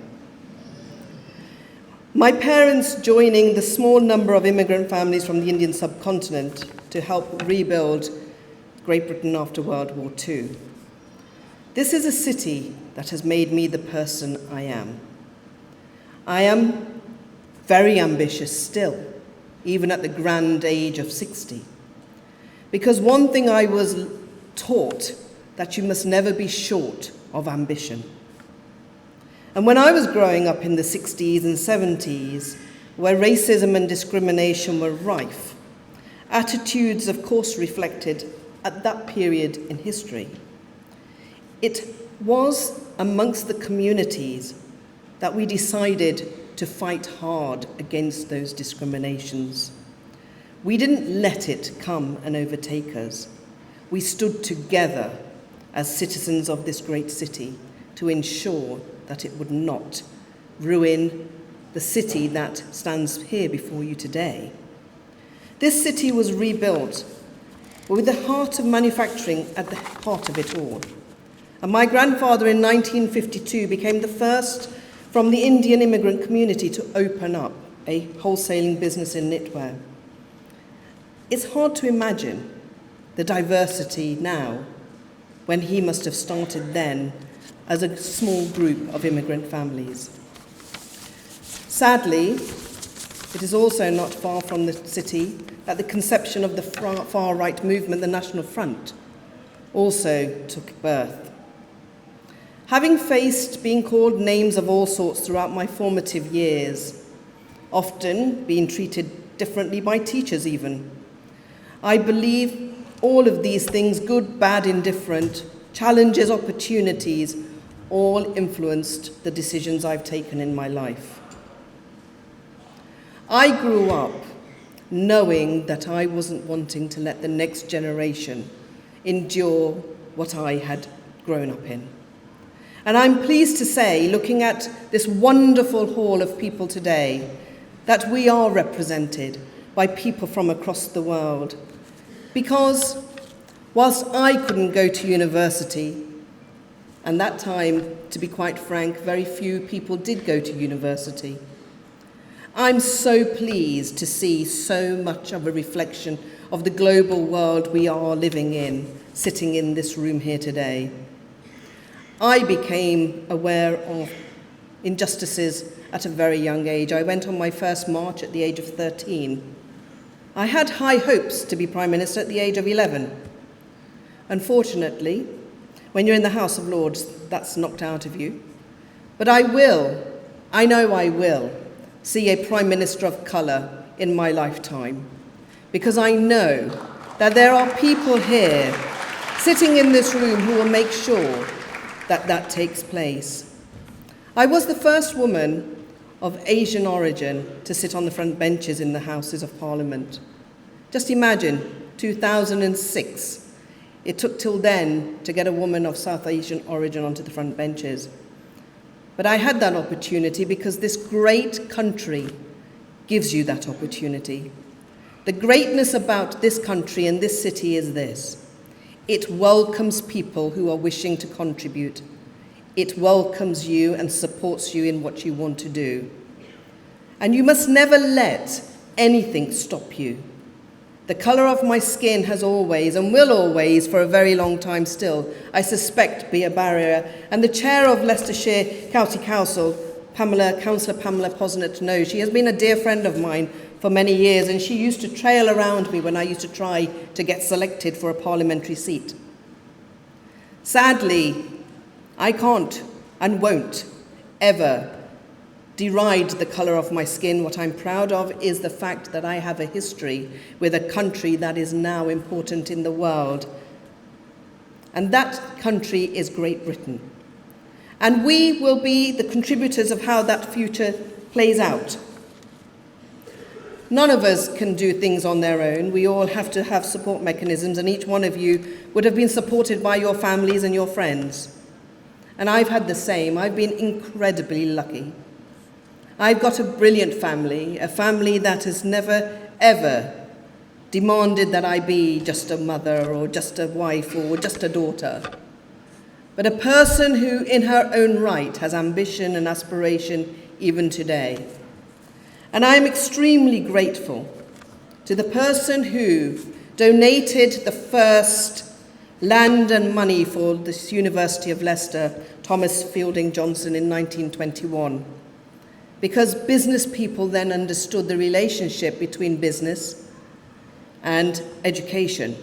H: My parents joining the small number of immigrant families from the Indian subcontinent to help rebuild Great Britain after World War II. This is a city that has made me the person I am. I am very ambitious still, even at the grand age of 60. Because one thing I was taught, that you must never be short of ambition. And when I was growing up in the 60s and 70s, where racism and discrimination were rife, attitudes of course reflected at that period in history. It was amongst the communities that we decided to fight hard against those discriminations. We didn't let it come and overtake us. We stood together as citizens of this great city to ensure that it would not ruin the city that stands here before you today. This city was rebuilt with the heart of manufacturing at the heart of it all. And my grandfather in 1952 became the first from the Indian immigrant community to open up a wholesaling business in knitwear. It's hard to imagine the diversity now when he must have started then as a small group of immigrant families. Sadly, it is also not far from the city that the conception of the far-right movement, the National Front, also took birth. Having faced being called names of all sorts throughout my formative years, often being treated differently by teachers even, I believe all of these things, good, bad, indifferent, challenges, opportunities, all influenced the decisions I've taken in my life. I grew up knowing that I wasn't wanting to let the next generation endure what I had grown up in. And I'm pleased to say, looking at this wonderful hall of people today, that we are represented by people from across the world. Because whilst I couldn't go to university, and that time, to be quite frank, very few people did go to university, I'm so pleased to see so much of a reflection of the global world we are living in, sitting in this room here today. I became aware of injustices at a very young age. I went on my first march at the age of 13. I had high hopes to be Prime Minister at the age of 11. Unfortunately, when you're in the House of Lords, that's knocked out of you. But I know I will, see a Prime Minister of colour in my lifetime, because I know that there are people here sitting in this room who will make sure that that takes place. I was the first woman of Asian origin to sit on the front benches in the Houses of Parliament. Just imagine, 2006. It took till then to get a woman of South Asian origin onto the front benches. But I had that opportunity because this great country gives you that opportunity. The greatness about this country and this city is this: it welcomes people who are wishing to contribute. It welcomes you and supports you in what you want to do. And you must never let anything stop you. The colour of my skin has always, and will always for a very long time still, I suspect, be a barrier. And the chair of Leicestershire County Council, Councillor Pamela Posnett, knows. She has been a dear friend of mine for many years, and she used to trail around me when I used to try to get selected for a parliamentary seat. Sadly, I can't and won't ever deride the colour of my skin. What I'm proud of is the fact that I have a history with a country that is now important in the world. And that country is Great Britain. And we will be the contributors of how that future plays out. None of us can do things on their own. We all have to have support mechanisms, and each one of you would have been supported by your families and your friends. And I've had the same. I've been incredibly lucky. I've got a brilliant family, a family that has never, ever demanded that I be just a mother or just a wife or just a daughter, but a person who in her own right has ambition and aspiration even today. And I'm extremely grateful to the person who donated the first land and money for this University of Leicester, Thomas Fielding Johnson, in 1921. Because business people then understood the relationship between business and education.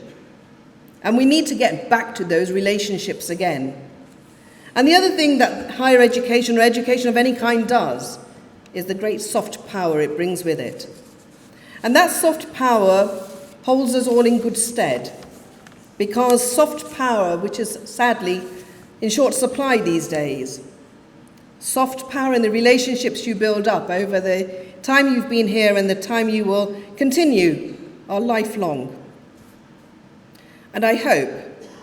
H: And we need to get back to those relationships again. And the other thing that higher education or education of any kind does is the great soft power it brings with it. And that soft power holds us all in good stead, because soft power, which is sadly in short supply these days, soft power in the relationships you build up over the time you've been here and the time you will continue are lifelong. And I hope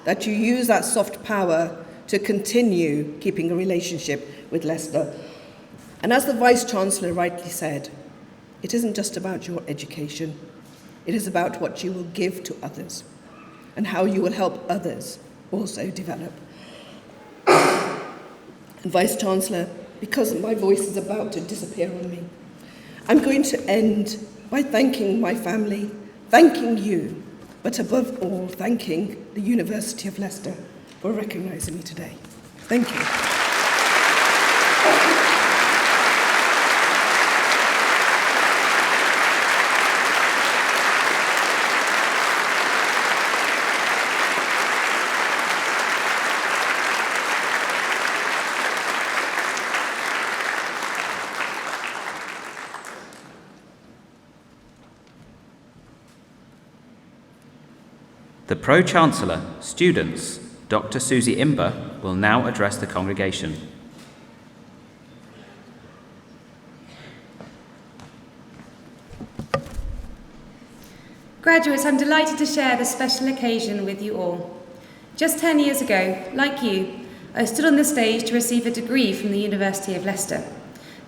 H: that you use that soft power to continue keeping a relationship with Leicester. And as the Vice-Chancellor rightly said, it isn't just about your education. It is about what you will give to others and how you will help others also develop. And Vice-Chancellor, because my voice is about to disappear on me, I'm going to end by thanking my family, thanking you, but above all, thanking the University of Leicester for recognising me today. Thank you.
A: The Pro-Chancellor, students, Dr. Susie Imber, will now address the congregation.
I: Graduates, I'm delighted to share this special occasion with you all. Just 10 years ago, like you, I stood on the stage to receive a degree from the University of Leicester.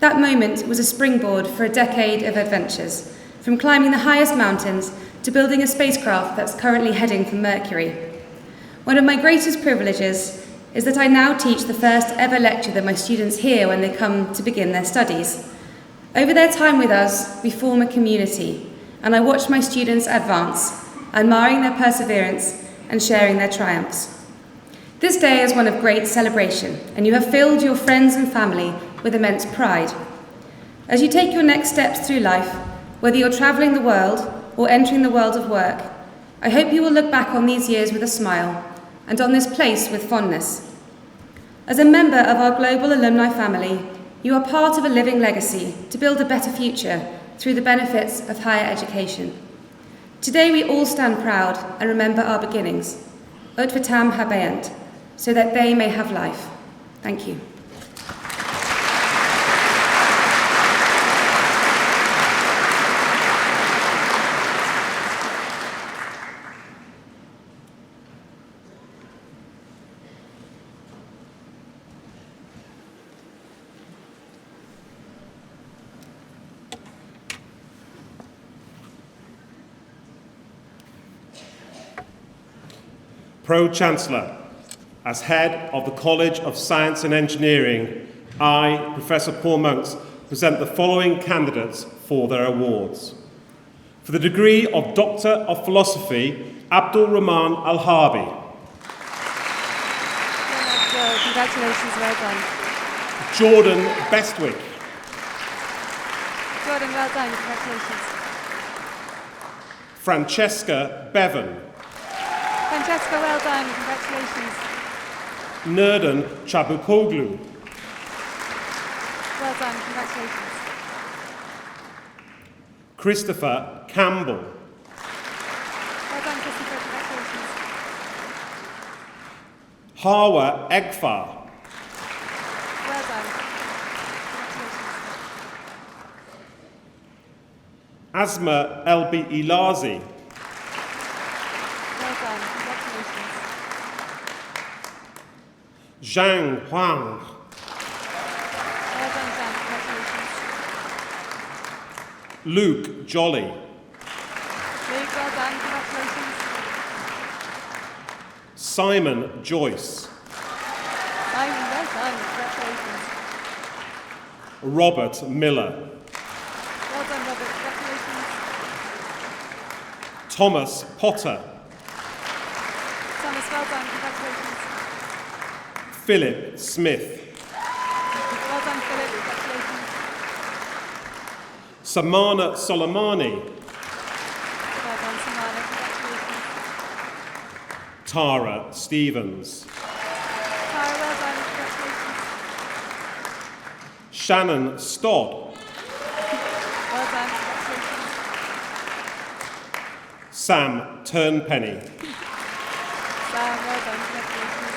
I: That moment was a springboard for a decade of adventures, from climbing the highest mountains to building a spacecraft that's currently heading for Mercury. One of my greatest privileges is that I now teach the first ever lecture that my students hear when they come to begin their studies. Over their time with us, we form a community, and I watch my students advance, admiring their perseverance and sharing their triumphs. This day is one of great celebration, and you have filled your friends and family with immense pride. As you take your next steps through life, whether you're travelling the world or entering the world of work, I hope you will look back on these years with a smile and on this place with fondness. As a member of our global alumni family, you are part of a living legacy to build a better future through the benefits of higher education. Today we all stand proud and remember our beginnings, ut vitam habeant, so that they may have life. Thank you.
J: Pro-Chancellor, as head of the College of Science and Engineering, I, Professor Paul Monks, present the following candidates for their awards. For the degree of Doctor of Philosophy, Abdul Rahman Al-Harbi.
K: Congratulations, well done.
J: Jordan Bestwick.
K: Jordan, well done, congratulations.
J: Francesca Bevan.
K: Francesca, well done, congratulations.
J: Nerdan Chabukoglu.
K: Well done, congratulations.
J: Christopher Campbell.
K: Well done, Christopher, congratulations.
J: Hawa Egfar.
K: Well done, congratulations.
J: Asma Elbi Ilazi.
K: Well done, congratulations.
J: Zhang Huang.
K: Well done, Jan, congratulations.
J: Luke Jolly.
K: Luke, well done, congratulations.
J: Simon Joyce.
K: Simon, well done, congratulations.
J: Robert Miller.
K: Well done, Robert, congratulations.
J: Thomas Potter.
K: Thomas, well done, congratulations.
J: Philip Smith.
K: Well done, Philip, congratulations.
J: Samana Soleimani.
K: Well done, Samana, congratulations.
J: Tara Stevens.
K: Tara, well done, congratulations.
J: Shannon Stodd.
K: Well done, congratulations.
J: Sam Turnpenny.
K: Sam, well done, congratulations.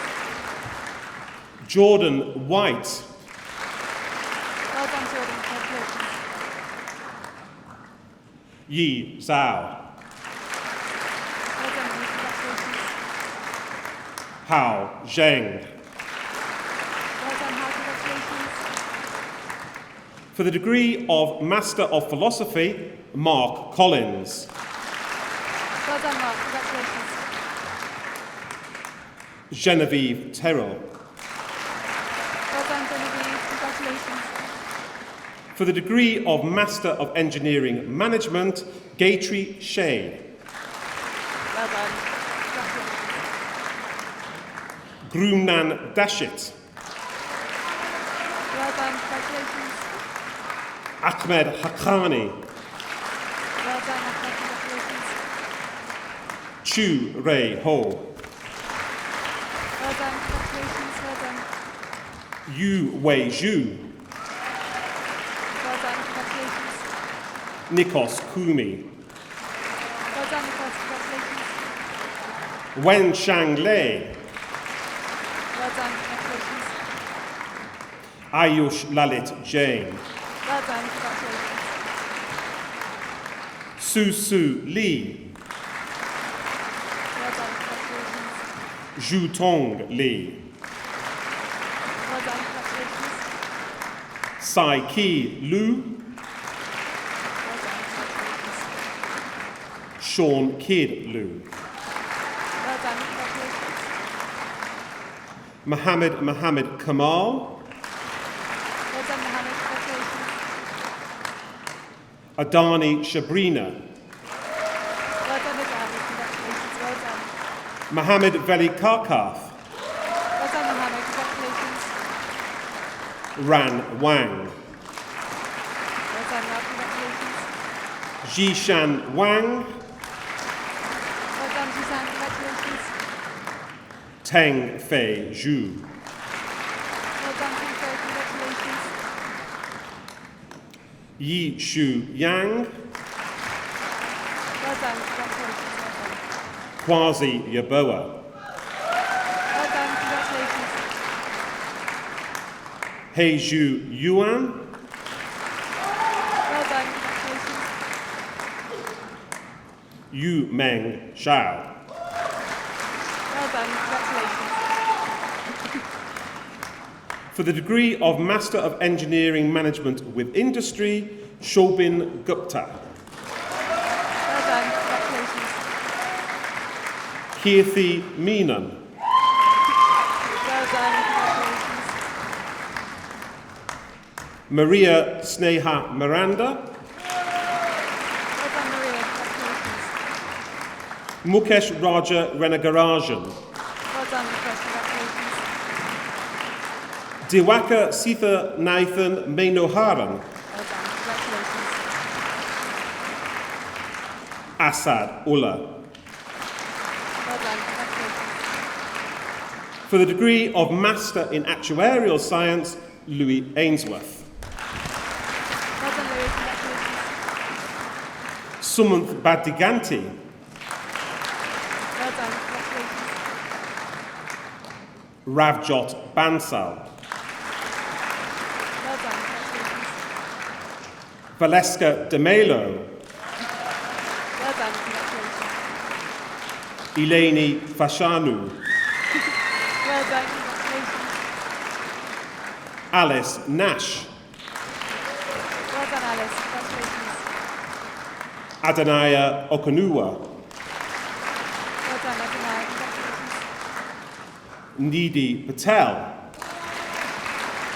J: Jordan White.
K: Well done, Jordan, congratulations.
J: Yi Zhao.
K: Well done, Yi, congratulations.
J: Hao Zheng.
K: Well done, Hal, congratulations.
J: For the degree of Master of Philosophy, Mark Collins.
K: Well done, Mark, congratulations.
J: Genevieve Terrell.
K: Well done, Genevieve, congratulations.
J: For the degree of Master of Engineering Management, Gatry Shea.
K: Well done, congratulations.
J: Grumnan Dashit.
K: Well done, congratulations.
J: Ahmed Haqqani.
K: Well done, Ahmed, congratulations.
J: Chu Rei Ho.
K: Well done, congratulations, well done.
J: Yu Wei Zhu.
K: Well done, congratulations.
J: Nikos Kumi.
K: Well done, Nikos, congratulations.
J: Wen Shang Lei.
K: Well done, congratulations.
J: Ayush Lalit Jain.
K: Well done, congratulations.
J: Su Su Lee.
K: Well done, congratulations.
J: Zhu Tong Lee.
K: Well done, congratulations.
J: Sai Ki Lu.
K: Well done, congratulations.
J: Sean Kidd Lu.
K: Well done, congratulations.
J: Mohammed Kamal.
K: Well done, Mohammed, congratulations.
J: Adani Shabrina.
K: Well done, Adani, congratulations, well done.
J: Mohammed Veli Karkath.
K: Well done, Mohammed, congratulations.
J: Ran Wang.
K: Well done, Rob, congratulations.
J: Jishan Wang,
K: Well done, Suzanne. Congratulations.
J: Teng Fei Zhu,
K: Well done, Confer. Congratulations.
J: Yi Shu Yang,
K: Well done. Congratulations. Well done.
J: Kwasi Yaboa,
K: Well done. Congratulations.
J: Heiju Yuan,
K: Well done. Congratulations.
J: Yu Meng Zhao.
K: Well done. Congratulations.
J: For the degree of Master of Engineering Management with Industry, Shobin Gupta.
K: Well done. Congratulations.
J: Kirthi Menon,
K: Well done. Congratulations.
J: Maria Sneha Miranda,
K: Well done, Maria. Congratulations.
J: Mukesh Raja Renagarajan,
K: Well done, Mukesh. Congratulations.
J: Diwaka Sitha Nathan Menoharan,
K: Well done. Congratulations.
J: Asad Ullah.
K: Well done. Congratulations.
J: For the degree of Master in Actuarial Science, Louis Ainsworth.
K: Well done, Louis. Congratulations.
J: Sumanth Badiganti,
K: Well done. Congratulations.
J: Ravjot Bansal,
K: Well done. Congratulations.
J: Valeska De Melo,
K: Well done. Congratulations.
J: Eleni Fashanu,
K: Well done. Congratulations.
J: Alice Nash,
K: Well done, Alice. Congratulations.
J: Adanaya Okonuwa,
K: Well done, Adonai. Congratulations.
J: Nidhi Patel,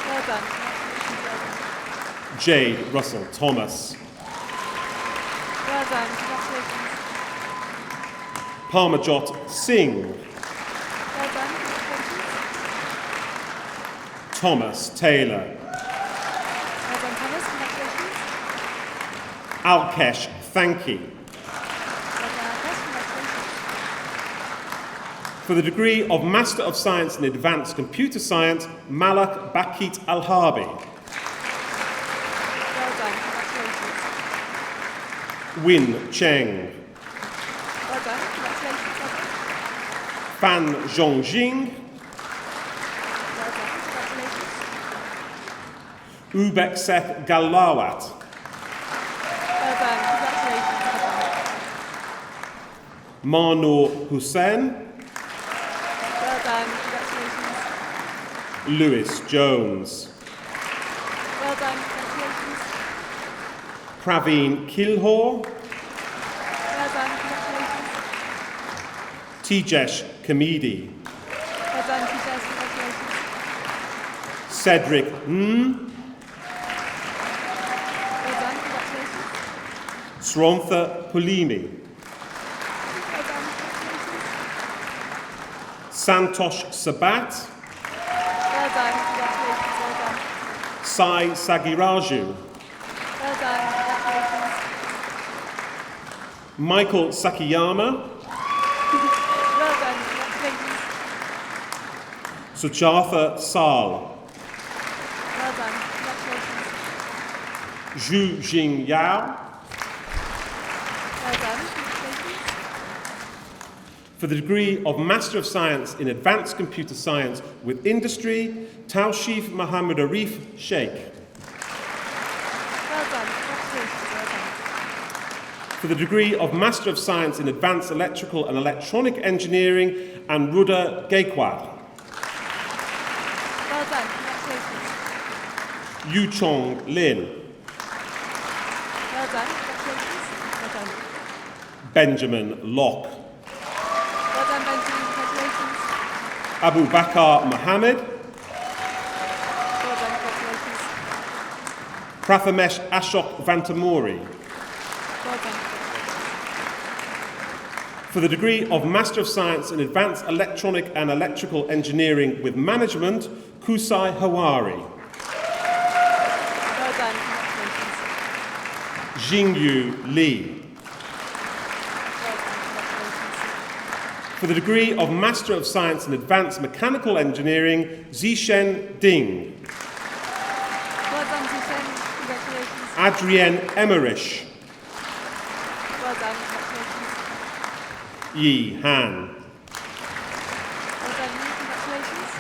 K: Well done. Congratulations. Well done.
J: Jade Russell Thomas,
K: Well done. Congratulations.
J: Parmajot Singh,
K: Well done. Congratulations.
J: Thomas Taylor,
K: Well done, Thomas. Congratulations.
J: Alkesh Thanki.
K: Well done, Alkesh. Congratulations.
J: For the degree of Master of Science in Advanced Computer Science, Malak Bakit Al-Harbi,
K: Well done. Congratulations.
J: Win Cheng,
K: Well done. Congratulations. Well done.
J: Fan Zhongjing,
K: Well done. Congratulations.
J: Ubekseth Galawat,
K: Well done. Congratulations. Well done.
J: Manor Hussain,
K: Well done. Congratulations.
J: Lewis Jones,
K: Well done. Congratulations.
J: Praveen Kilhor,
K: Well done. Congratulations.
J: Tijesh Kamidi,
K: Well done, teachers. Congratulations.
J: Cedric
K: Well done. Congratulations.
J: Srontha Pulimi,
K: Well done. Congratulations.
J: Santosh Sabat,
K: Well done. Congratulations. Well done.
J: Sai Sagiraju,
K: Well done. Congratulations.
J: Michael Sakiyama,
K: Well done. Congratulations.
J: Sujatha Sal,
K: Well done. Congratulations.
J: Zhu Jing Yao,
K: Well done. Congratulations.
J: for the degree of Master of Science in Advanced Computer Science with Industry, Taushif Muhammad Arif Sheikh.
K: Well done. Congratulations. Well done.
J: For the degree of Master of Science in Advanced Electrical and Electronic Engineering, and Ruda Gaikwad.
K: Well done. Congratulations.
J: Yu Chong Lin,
K: Well done. Congratulations. Well done.
J: Benjamin Locke,
K: Well done, Benjamin. Congratulations.
J: Abu Bakar Mohammed,
K: Well done. Congratulations.
J: Prathamesh Ashok Vantamori.
K: Well done.
J: For the degree of Master of Science in Advanced Electronic and Electrical Engineering with Management, Kusai Hawari.
K: Well done. Congratulations.
J: Jingyu Li. For the degree of Master of Science in Advanced Mechanical Engineering, Zishen Ding.
K: Well done, Zishen. Congratulations.
J: Adrienne Emmerich.
K: Well done, congratulations.
J: Yi Han.
K: Well done, you. Congratulations.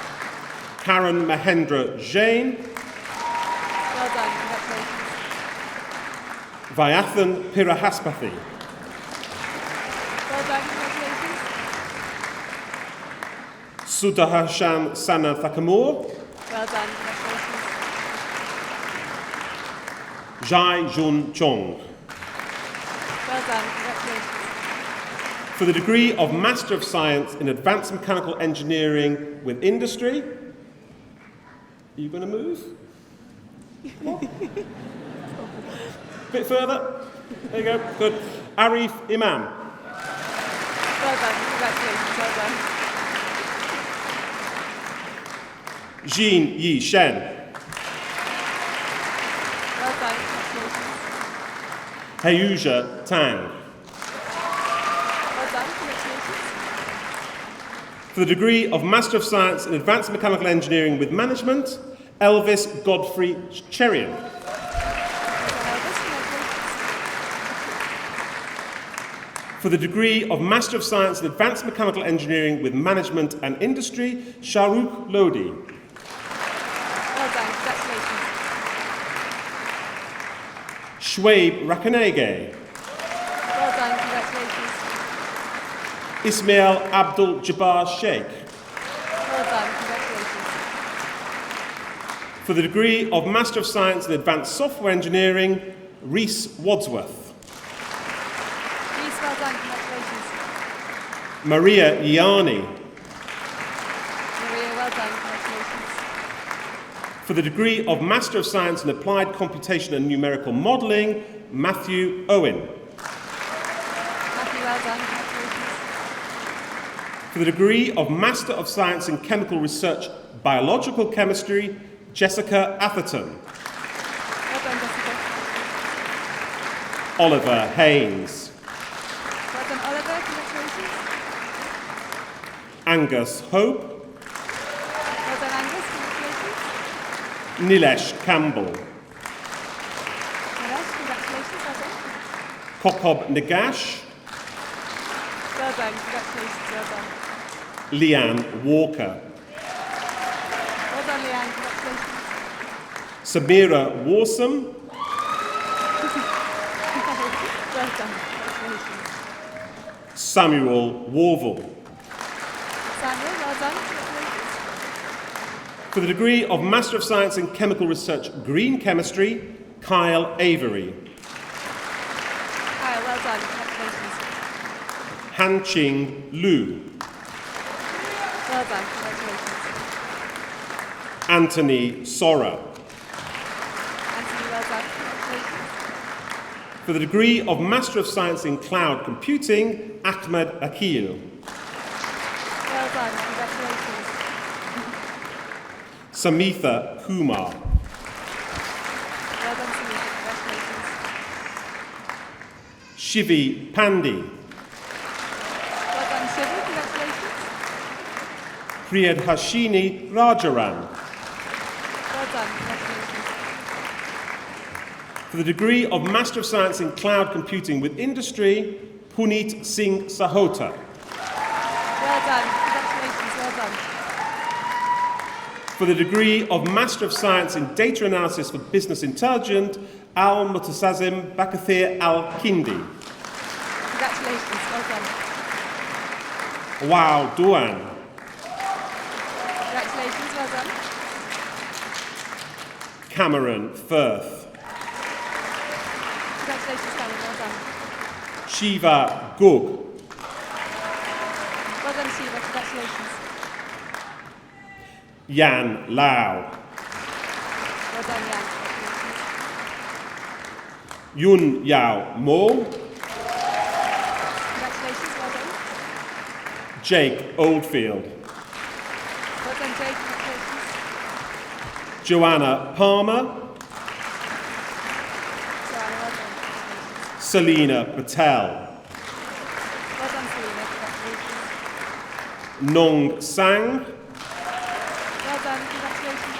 J: Karen Mahendra Jain.
K: Well done, congratulations.
J: Vyathan Pirahaspathy.
K: Well done, congratulations.
J: Sudarshan Sana Thakamur.
K: Well done, congratulations.
J: Jai Jun Chong.
K: Well done, congratulations.
J: For the degree of Master of Science in Advanced Mechanical Engineering with Industry. Are you going to move? What? Bit further. There you go. Good. Arif Imam.
K: Well done, congratulations. Well done.
J: Jean Yi Shen.
K: Well done, congratulations.
J: Heyuja Tang.
K: Well done, congratulations.
J: For the degree of Master of Science in Advanced Mechanical Engineering with Management, Elvis Godfrey Cherian.
K: Well done, Elvis, congratulations.
J: For the degree of Master of Science in Advanced Mechanical Engineering with Management and Industry, Shahrukh Lodi.
K: Well done, congratulations.
J: Shwaib Rakanege.
K: Well done, congratulations.
J: Ismail Abdul Jabbar Sheikh.
K: Well done, congratulations.
J: For the degree of Master of Science in Advanced Software Engineering, Rhys Wadsworth.
K: Reese, well done, congratulations.
J: Maria Iani.
K: Maria, well done, congratulations.
J: For the degree of Master of Science in Applied Computation and Numerical Modelling, Matthew Owen.
K: Matthew, well done, congratulations.
J: For the degree of Master of Science in Chemical Research, Biological Chemistry, Jessica Atherton.
K: Well done, Jessica.
J: Oliver Haynes.
K: Well done, Oliver, congratulations.
J: Angus Hope.
K: Well done, Angus, congratulations.
J: Nilesh Campbell.
K: Nilesh, congratulations, well done.
J: Kokob Nagash.
K: Well done, congratulations, well done.
J: Leanne Walker.
K: Well done, Leanne, congratulations.
J: Samira Warsam.
K: Well done, congratulations.
J: Samuel Warville.
K: Samuel, well done, congratulations.
J: For the degree of Master of Science in Chemical Research, Green Chemistry, Kyle Avery.
K: Kyle, well done, congratulations.
J: Hanqing Lu.
K: Well done, congratulations.
J: Anthony Sora.
K: Anthony, well done, congratulations.
J: For the degree of Master of Science in Cloud Computing, Ahmed Akil.
K: Well done, congratulations.
J: Samitha Kumar.
K: Well done, Samantha, congratulations.
J: Shivi Pandey.
K: Well done, Shivi, congratulations.
J: Priyadhashini Rajaram.
K: Well done, congratulations.
J: For the degree of Master of Science in Cloud Computing with Industry, Puneet Singh Sahota.
K: Well done, congratulations, well done.
J: For the degree of Master of Science in Data Analysis for Business Intelligence, Al Mutasazim Bakathir Al Kindi.
K: Congratulations, well done.
J: Wow Duan.
K: Congratulations, well done.
J: Cameron Firth.
K: Congratulations, Cameron, well done.
J: Shiva Gug.
K: Well done, Shiva, congratulations.
J: Yan Lau.
K: Well done, Jan, congratulations.
J: Yun Yao Mo.
K: Congratulations, well done.
J: Jake Oldfield.
K: Well done, Jake, congratulations.
J: Joanna Palmer.
K: Joanna, well done.
J: Selina Patel.
K: Well done, Selina. Congratulations.
J: Nong Sang.
K: Well done. Congratulations.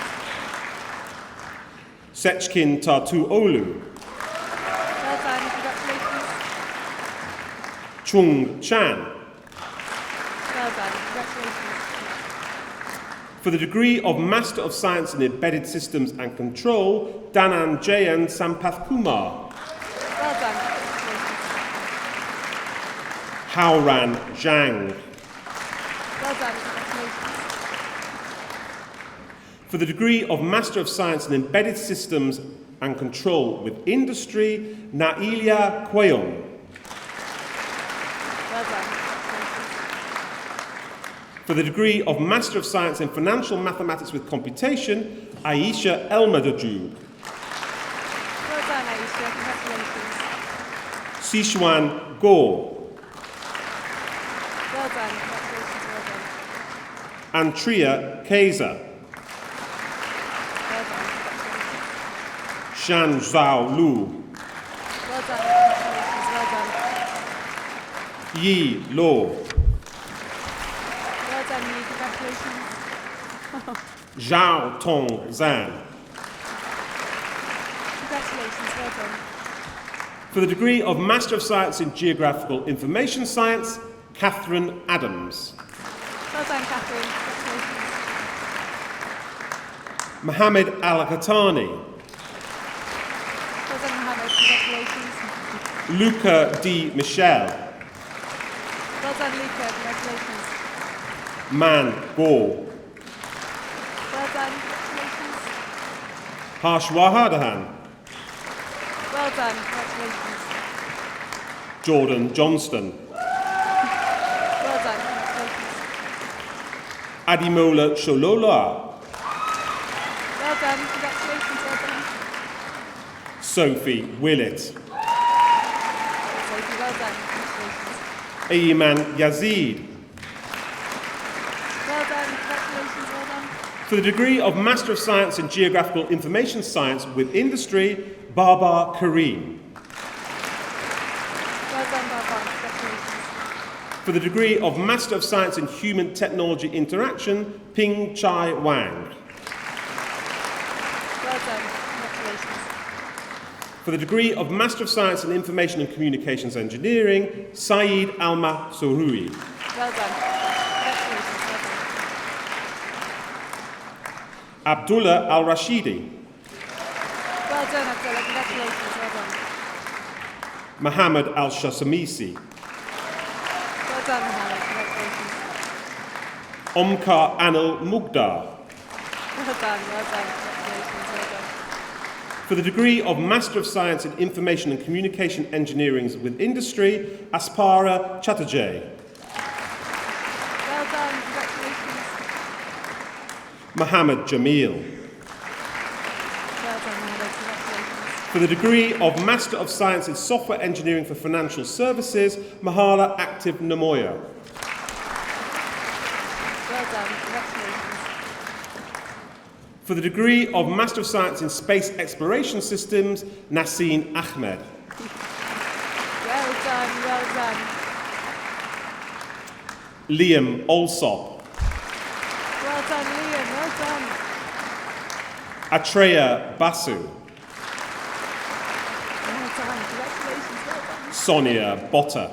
J: Sechkin Tatu Olu.
K: Well done. Congratulations.
J: Chung Chan.
K: Well done. Congratulations.
J: For the degree of Master of Science in Embedded Systems and Control, Danan Jayan Sampath Kumar.
K: Well done. Congratulations.
J: Haoran Zhang.
K: Well done. Congratulations.
J: For the degree of Master of Science in Embedded Systems and Control with Industry, Nailia Kweong.
K: Well done.
J: For the degree of Master of Science in Financial Mathematics with Computation, Aisha Elmadajub.
K: Well done, Aisha. Congratulations.
J: Sichuan Go.
K: Well done. Congratulations. Well done.
J: Antria Kaiser.
K: Well done. Congratulations.
J: Shan Zhao Lu.
K: Well done. Congratulations. Well done.
J: Yi Lo.
K: Well done, you. Congratulations.
J: Zhao Tong Zan.
K: Congratulations. Well done.
J: For the degree of Master of Science in Geographical Information Science, Catherine Adams.
K: Well done, Catherine. Congratulations.
J: Mohammed Al-Khatani.
K: Well done, Mohammed. Congratulations.
J: Luca D. Michel.
K: Well done, Luca. Congratulations.
J: Man Go.
K: Well done. Congratulations.
J: Harshwahadahan.
K: Well done. Congratulations.
J: Jordan Johnston.
K: Well done. Congratulations.
J: Adimola Sholola.
K: Well done. Congratulations. Well done.
J: Sophie Willett.
K: Sophie, well done. Congratulations.
J: Ayman Yazid.
K: Well done. Congratulations. Well done.
J: For the degree of Master of Science in Geographical Information Science with Industry, Baba Kareem.
K: Well done, Baba. Congratulations.
J: For the degree of Master of Science in Human Technology Interaction, Ping Chai Wang.
K: Well done. Congratulations.
J: For the degree of Master of Science in Information and Communications Engineering, Saeed Alma Sohrui.
K: Well done. Congratulations. Well done.
J: Abdullah Al-Rashidi.
K: Well done, Abdullah. Congratulations. Well done.
J: Mohammed Al-Shasamisi.
K: Well done, Mohammed. Congratulations.
J: Omkar Anil Mugdar.
K: Well done. Well done. Congratulations. Well done.
J: For the degree of Master of Science in Information and Communication Engineering with Industry, Aspara Chatterjee.
K: Well done. Congratulations.
J: Mohammed Jamil.
K: Well done, Mohammed. Congratulations.
J: For the degree of Master of Science in Software Engineering for Financial Services, Mahala Active Namoya.
K: Well done. Congratulations.
J: For the degree of Master of Science in Space Exploration Systems, Nassim Ahmed.
K: Well done. Well done.
J: Liam Alsop.
K: Well done, Liam. Well done.
J: Atreya Basu.
K: Well done. Congratulations. Well done.
J: Sonia Botta.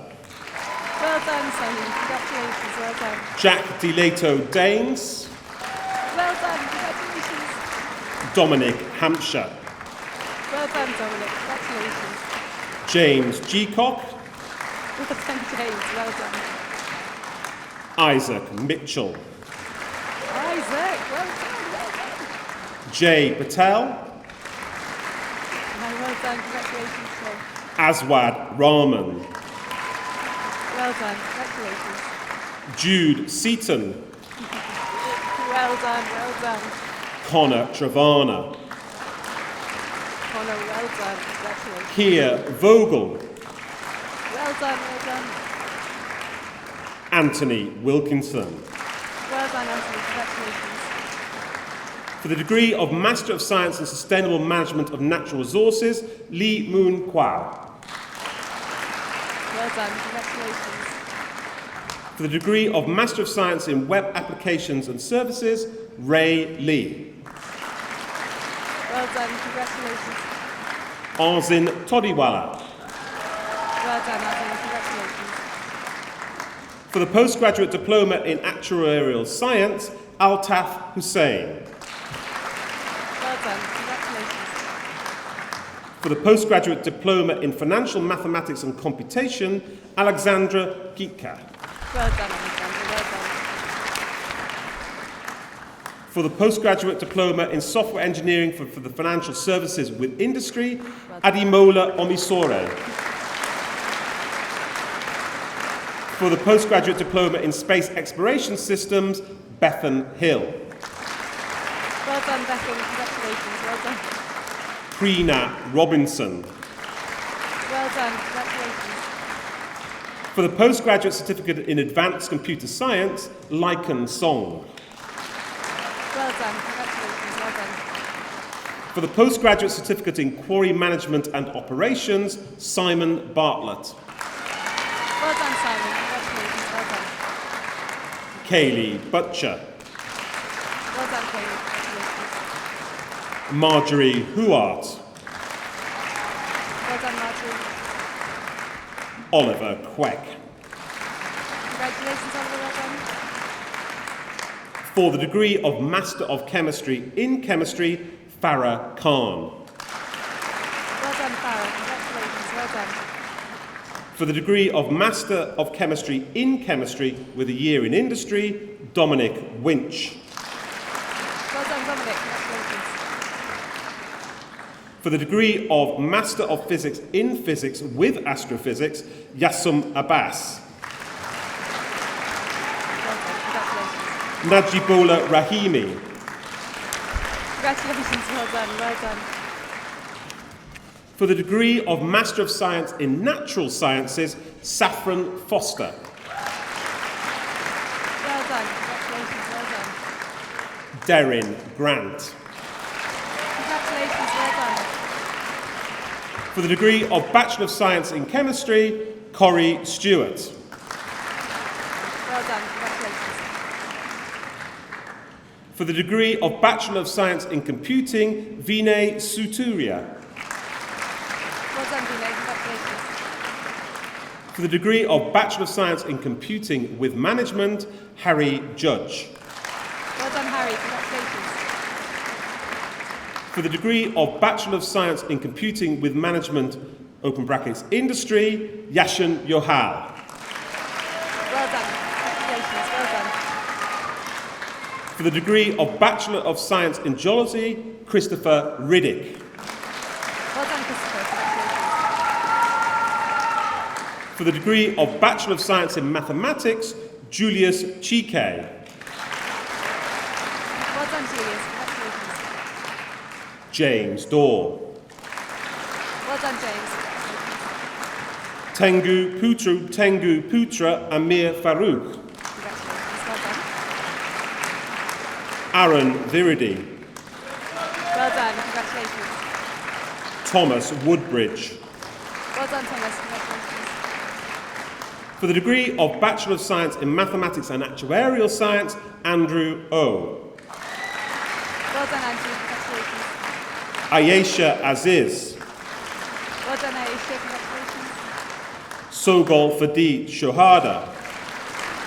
K: Well done, Sonny. Congratulations. Well done.
J: Jack DeLato Daines.
K: Well done. Congratulations.
J: Dominic Hampshire.
K: Well done, Dominic. Congratulations.
J: James Geacock.
K: Well done, James. Well done.
J: Isaac Mitchell.
K: Isaac. Well done. Well done.
J: Jay Patel.
K: Well done. Congratulations, Phil.
J: Aswad Rahman.
K: Well done. Congratulations.
J: Jude Seaton.
K: Well done. Well done.
J: Connor Travana.
K: Connor, well done. Congratulations.
J: Kia Vogel.
K: Well done. Well done.
J: Anthony Wilkinson.
K: Well done, Anthony. Congratulations.
J: For the degree of Master of Science in Sustainable Management of Natural Resources, Lee Moon Kwao.
K: done. Congratulations.
J: For the degree of Master of Science in Web Applications and Services, Ray Lee.
K: Well done. Congratulations.
J: Arzin Todiwala.
K: Well done, Adam. Congratulations.
J: For the postgraduate diploma in Actuarial Science, Altaf Hussain.
K: Well done. Congratulations.
J: For the postgraduate diploma in Financial Mathematics and Computation, Alexandra Gitka.
K: Well done, Alexander. Well done.
J: For the postgraduate diploma in Software Engineering for the Financial Services with Industry, Adimola Omisore. For the postgraduate diploma in Space Exploration Systems, Bethan Hill.
K: Well done, Bethan. Congratulations. Well done.
J: Prina Robinson.
K: Well done. Congratulations.
J: For the postgraduate certificate in Advanced Computer Science, Lycan Song.
K: Well done. Congratulations. Well done.
J: For the postgraduate certificate in Quarry Management and Operations, Simon Bartlett.
K: Well done, Simon. Congratulations. Well done.
J: Kaylee Butcher.
K: Well done, Kaylee. Congratulations.
J: Marjorie Huart.
K: Well done, Marjorie.
J: Oliver Queck.
K: Congratulations, Oliver. Well done.
J: For the degree of Master of Chemistry in Chemistry, Farah Khan.
K: Well done, Farah. Congratulations. Well done.
J: For the degree of Master of Chemistry in Chemistry with a year in industry, Dominic Winch.
K: Well done, Dominic. Congratulations.
J: For the degree of Master of Physics in Physics with Astrophysics, Yassum Abbas.
K: Well done. Congratulations.
J: Najibola Rahimi.
K: Congratulations. Well done. Well done.
J: For the degree of Master of Science in Natural Sciences, Saffron Foster.
K: Well done. Congratulations. Well done.
J: Deryn Grant.
K: Congratulations. Well done.
J: For the degree of Bachelor of Science in Chemistry, Corrie Stewart.
K: Well done. Congratulations.
J: For the degree of Bachelor of Science in Computing, Vinay Suturia.
K: Well done, Vinay. Congratulations.
J: For the degree of Bachelor of Science in Computing with Management, Harry Judge.
K: Well done, Harry. Congratulations.
J: For the degree of Bachelor of Science in Computing with Management, open brackets, Industry, Yashin Yohal.
K: Well done. Congratulations. Well done.
J: For the degree of Bachelor of Science in Geology, Christopher Riddick.
K: Well done, Christopher. Congratulations.
J: For the degree of Bachelor of Science in Mathematics, Julius Chike.
K: Well done, Julius. Congratulations.
J: James Dorr.
K: Well done, James.
J: Tengu Putra Amir Farouk.
K: Congratulations. Well done.
J: Aaron Viridi.
K: Well done. Congratulations.
J: Thomas Woodbridge.
K: Well done, Thomas. Congratulations.
J: For the degree of Bachelor of Science in Mathematics and Actuarial Science, Andrew O.
K: Well done, Andrew. Congratulations.
J: Ayesha Aziz.
K: Well done, Aisha. Congratulations.
J: Sogol Fadi Shohada.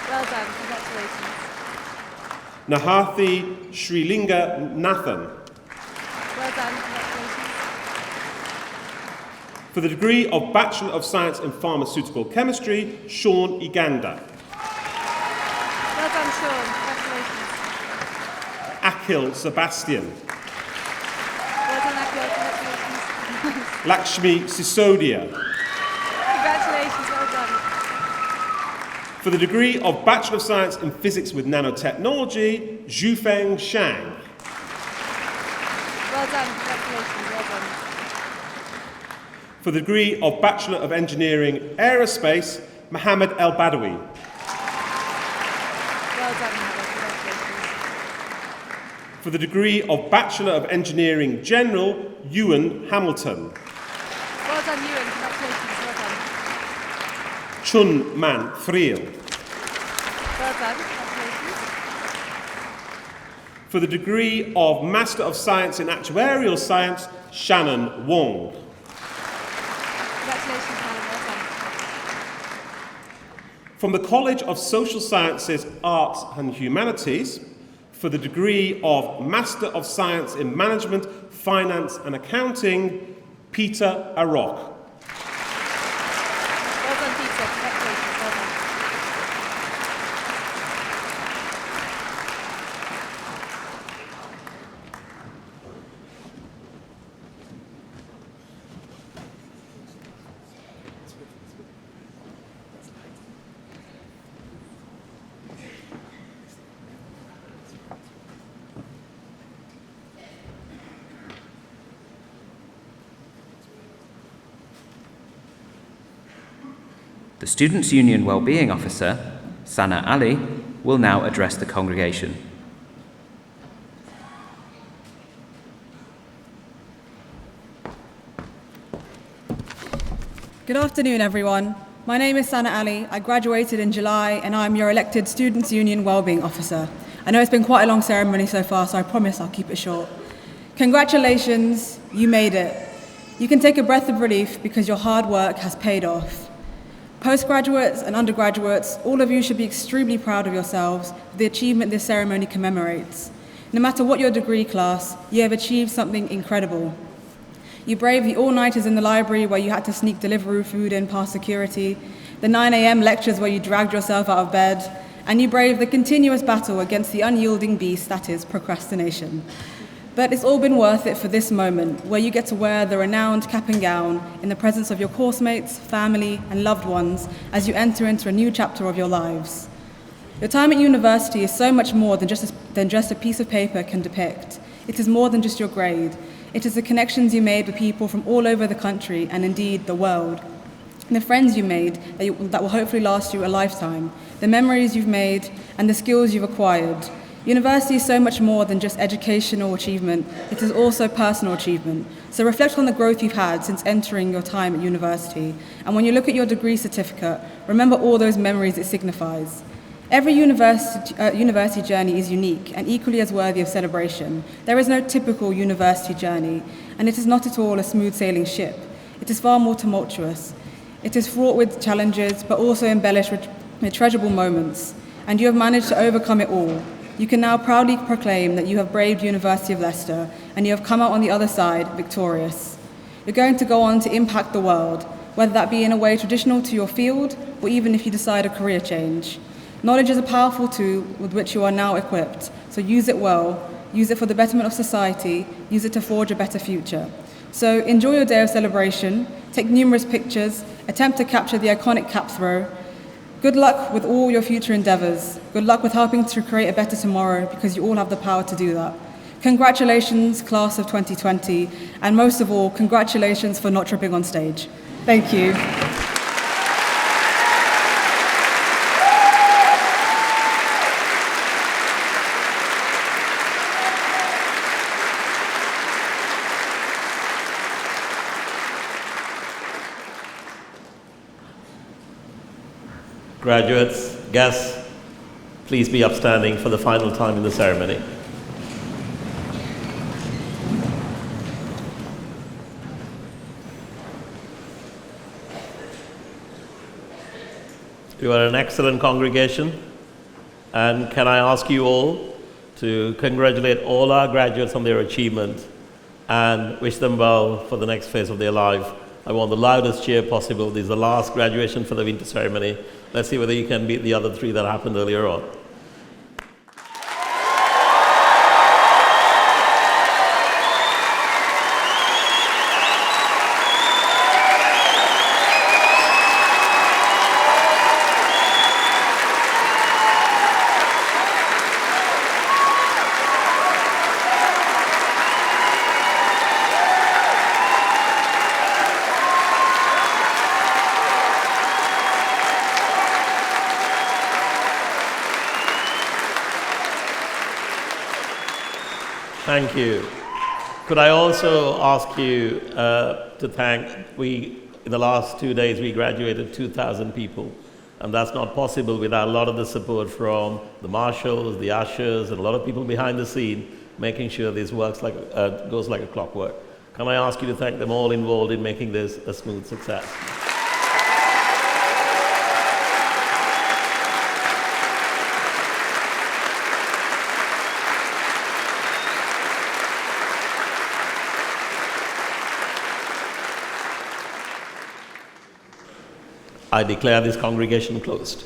K: Well done. Congratulations.
J: Nahathi Srilinga Nathan.
K: Well done. Congratulations.
J: For the degree of Bachelor of Science in Pharmaceutical Chemistry, Sean Iganda.
K: Well done, Sean. Congratulations.
J: Akhil Sebastian.
K: Well done, Akhil. Congratulations.
J: Lakshmi Sisodia.
K: Congratulations. Well done.
J: For the degree of Bachelor of Science in Physics with Nanotechnology, Zhufeng Shang.
K: Well done. Congratulations. Well done.
J: For the degree of Bachelor of Engineering Aerospace, Mohammed El Badawi.
K: Well done, Mohammed. Congratulations.
J: For the degree of Bachelor of Engineering General, Ewan Hamilton.
K: Well done, Ewan. Congratulations. Well done.
J: Chun Man Friel.
K: Well done. Congratulations.
J: For the degree of Master of Science in Actuarial Science, Shannon Wong.
K: Congratulations, Hannah. Well done.
J: From the College of Social Sciences, Arts and Humanities, for the degree of Master of Science in Management, Finance and Accounting, Peter Arok.
K: Well done, Peter. Congratulations. Well done.
A: The Students' Union Wellbeing Officer, Sana Ali, will now address the congregation.
L: Good afternoon, everyone. My name is Sana Ali. I graduated in July and I'm your elected Students' Union Wellbeing Officer. I know it's been quite a long ceremony so far, so I promise I'll keep it short. Congratulations, you made it. You can take a breath of relief because your hard work has paid off. Postgraduates and undergraduates, all of you should be extremely proud of yourselves for the achievement this ceremony commemorates. No matter what your degree class, you have achieved something incredible. You braved the all-nighters in the library where you had to sneak Deliveroo food in past security, the 9 a.m. lectures where you dragged yourself out of bed, and you braved the continuous battle against the unyielding beast that is procrastination. But it's all been worth it for this moment, where you get to wear the renowned cap and gown in the presence of your course mates, family, and loved ones as you enter into a new chapter of your lives. Your time at university is so much more than just a piece of paper can depict. It is more than just your grade. It is the connections you made with people from all over the country and indeed the world. The friends you made that will hopefully last you a lifetime, the memories you've made, and the skills you've acquired. University is so much more than just educational achievement, it is also personal achievement. So reflect on the growth you've had since entering your time at university. And when you look at your degree certificate, remember all those memories it signifies. Every university journey is unique and equally as worthy of celebration. There is no typical university journey, and it is not at all a smooth sailing ship. It is far more tumultuous. It is fraught with challenges, but also embellished with treasurable moments. And you have managed to overcome it all. You can now proudly proclaim that you have braved University of Leicester and you have come out on the other side victorious. You're going to go on to impact the world, whether that be in a way traditional to your field or even if you decide a career change. Knowledge is a powerful tool with which you are now equipped, so use it well, use it for the betterment of society, use it to forge a better future. So enjoy your day of celebration, take numerous pictures, attempt to capture the iconic cap throw. Good luck with all your future endeavours. Good luck with helping to create a better tomorrow because you all have the power to do that. Congratulations, class of 2020, and most of all, congratulations for not tripping on stage. Thank you.
B: Graduates, guests, please be upstanding for the final time in the ceremony. You are an excellent congregation, and can I ask you all to congratulate all our graduates on their achievement and wish them well for the next phase of their life. I want the loudest cheer possible. This is the last graduation for the winter ceremony. Let's see whether you can beat the other three that happened earlier on. Thank you. Could I also ask you to thank, we in the last 2 days, we graduated 2,000 people. And that's not possible without a lot of the support from the marshals, the ushers, and a lot of people behind the scene, making sure this works goes like a clockwork. Can I ask you to thank them all involved in making this a smooth success? I declare this congregation closed.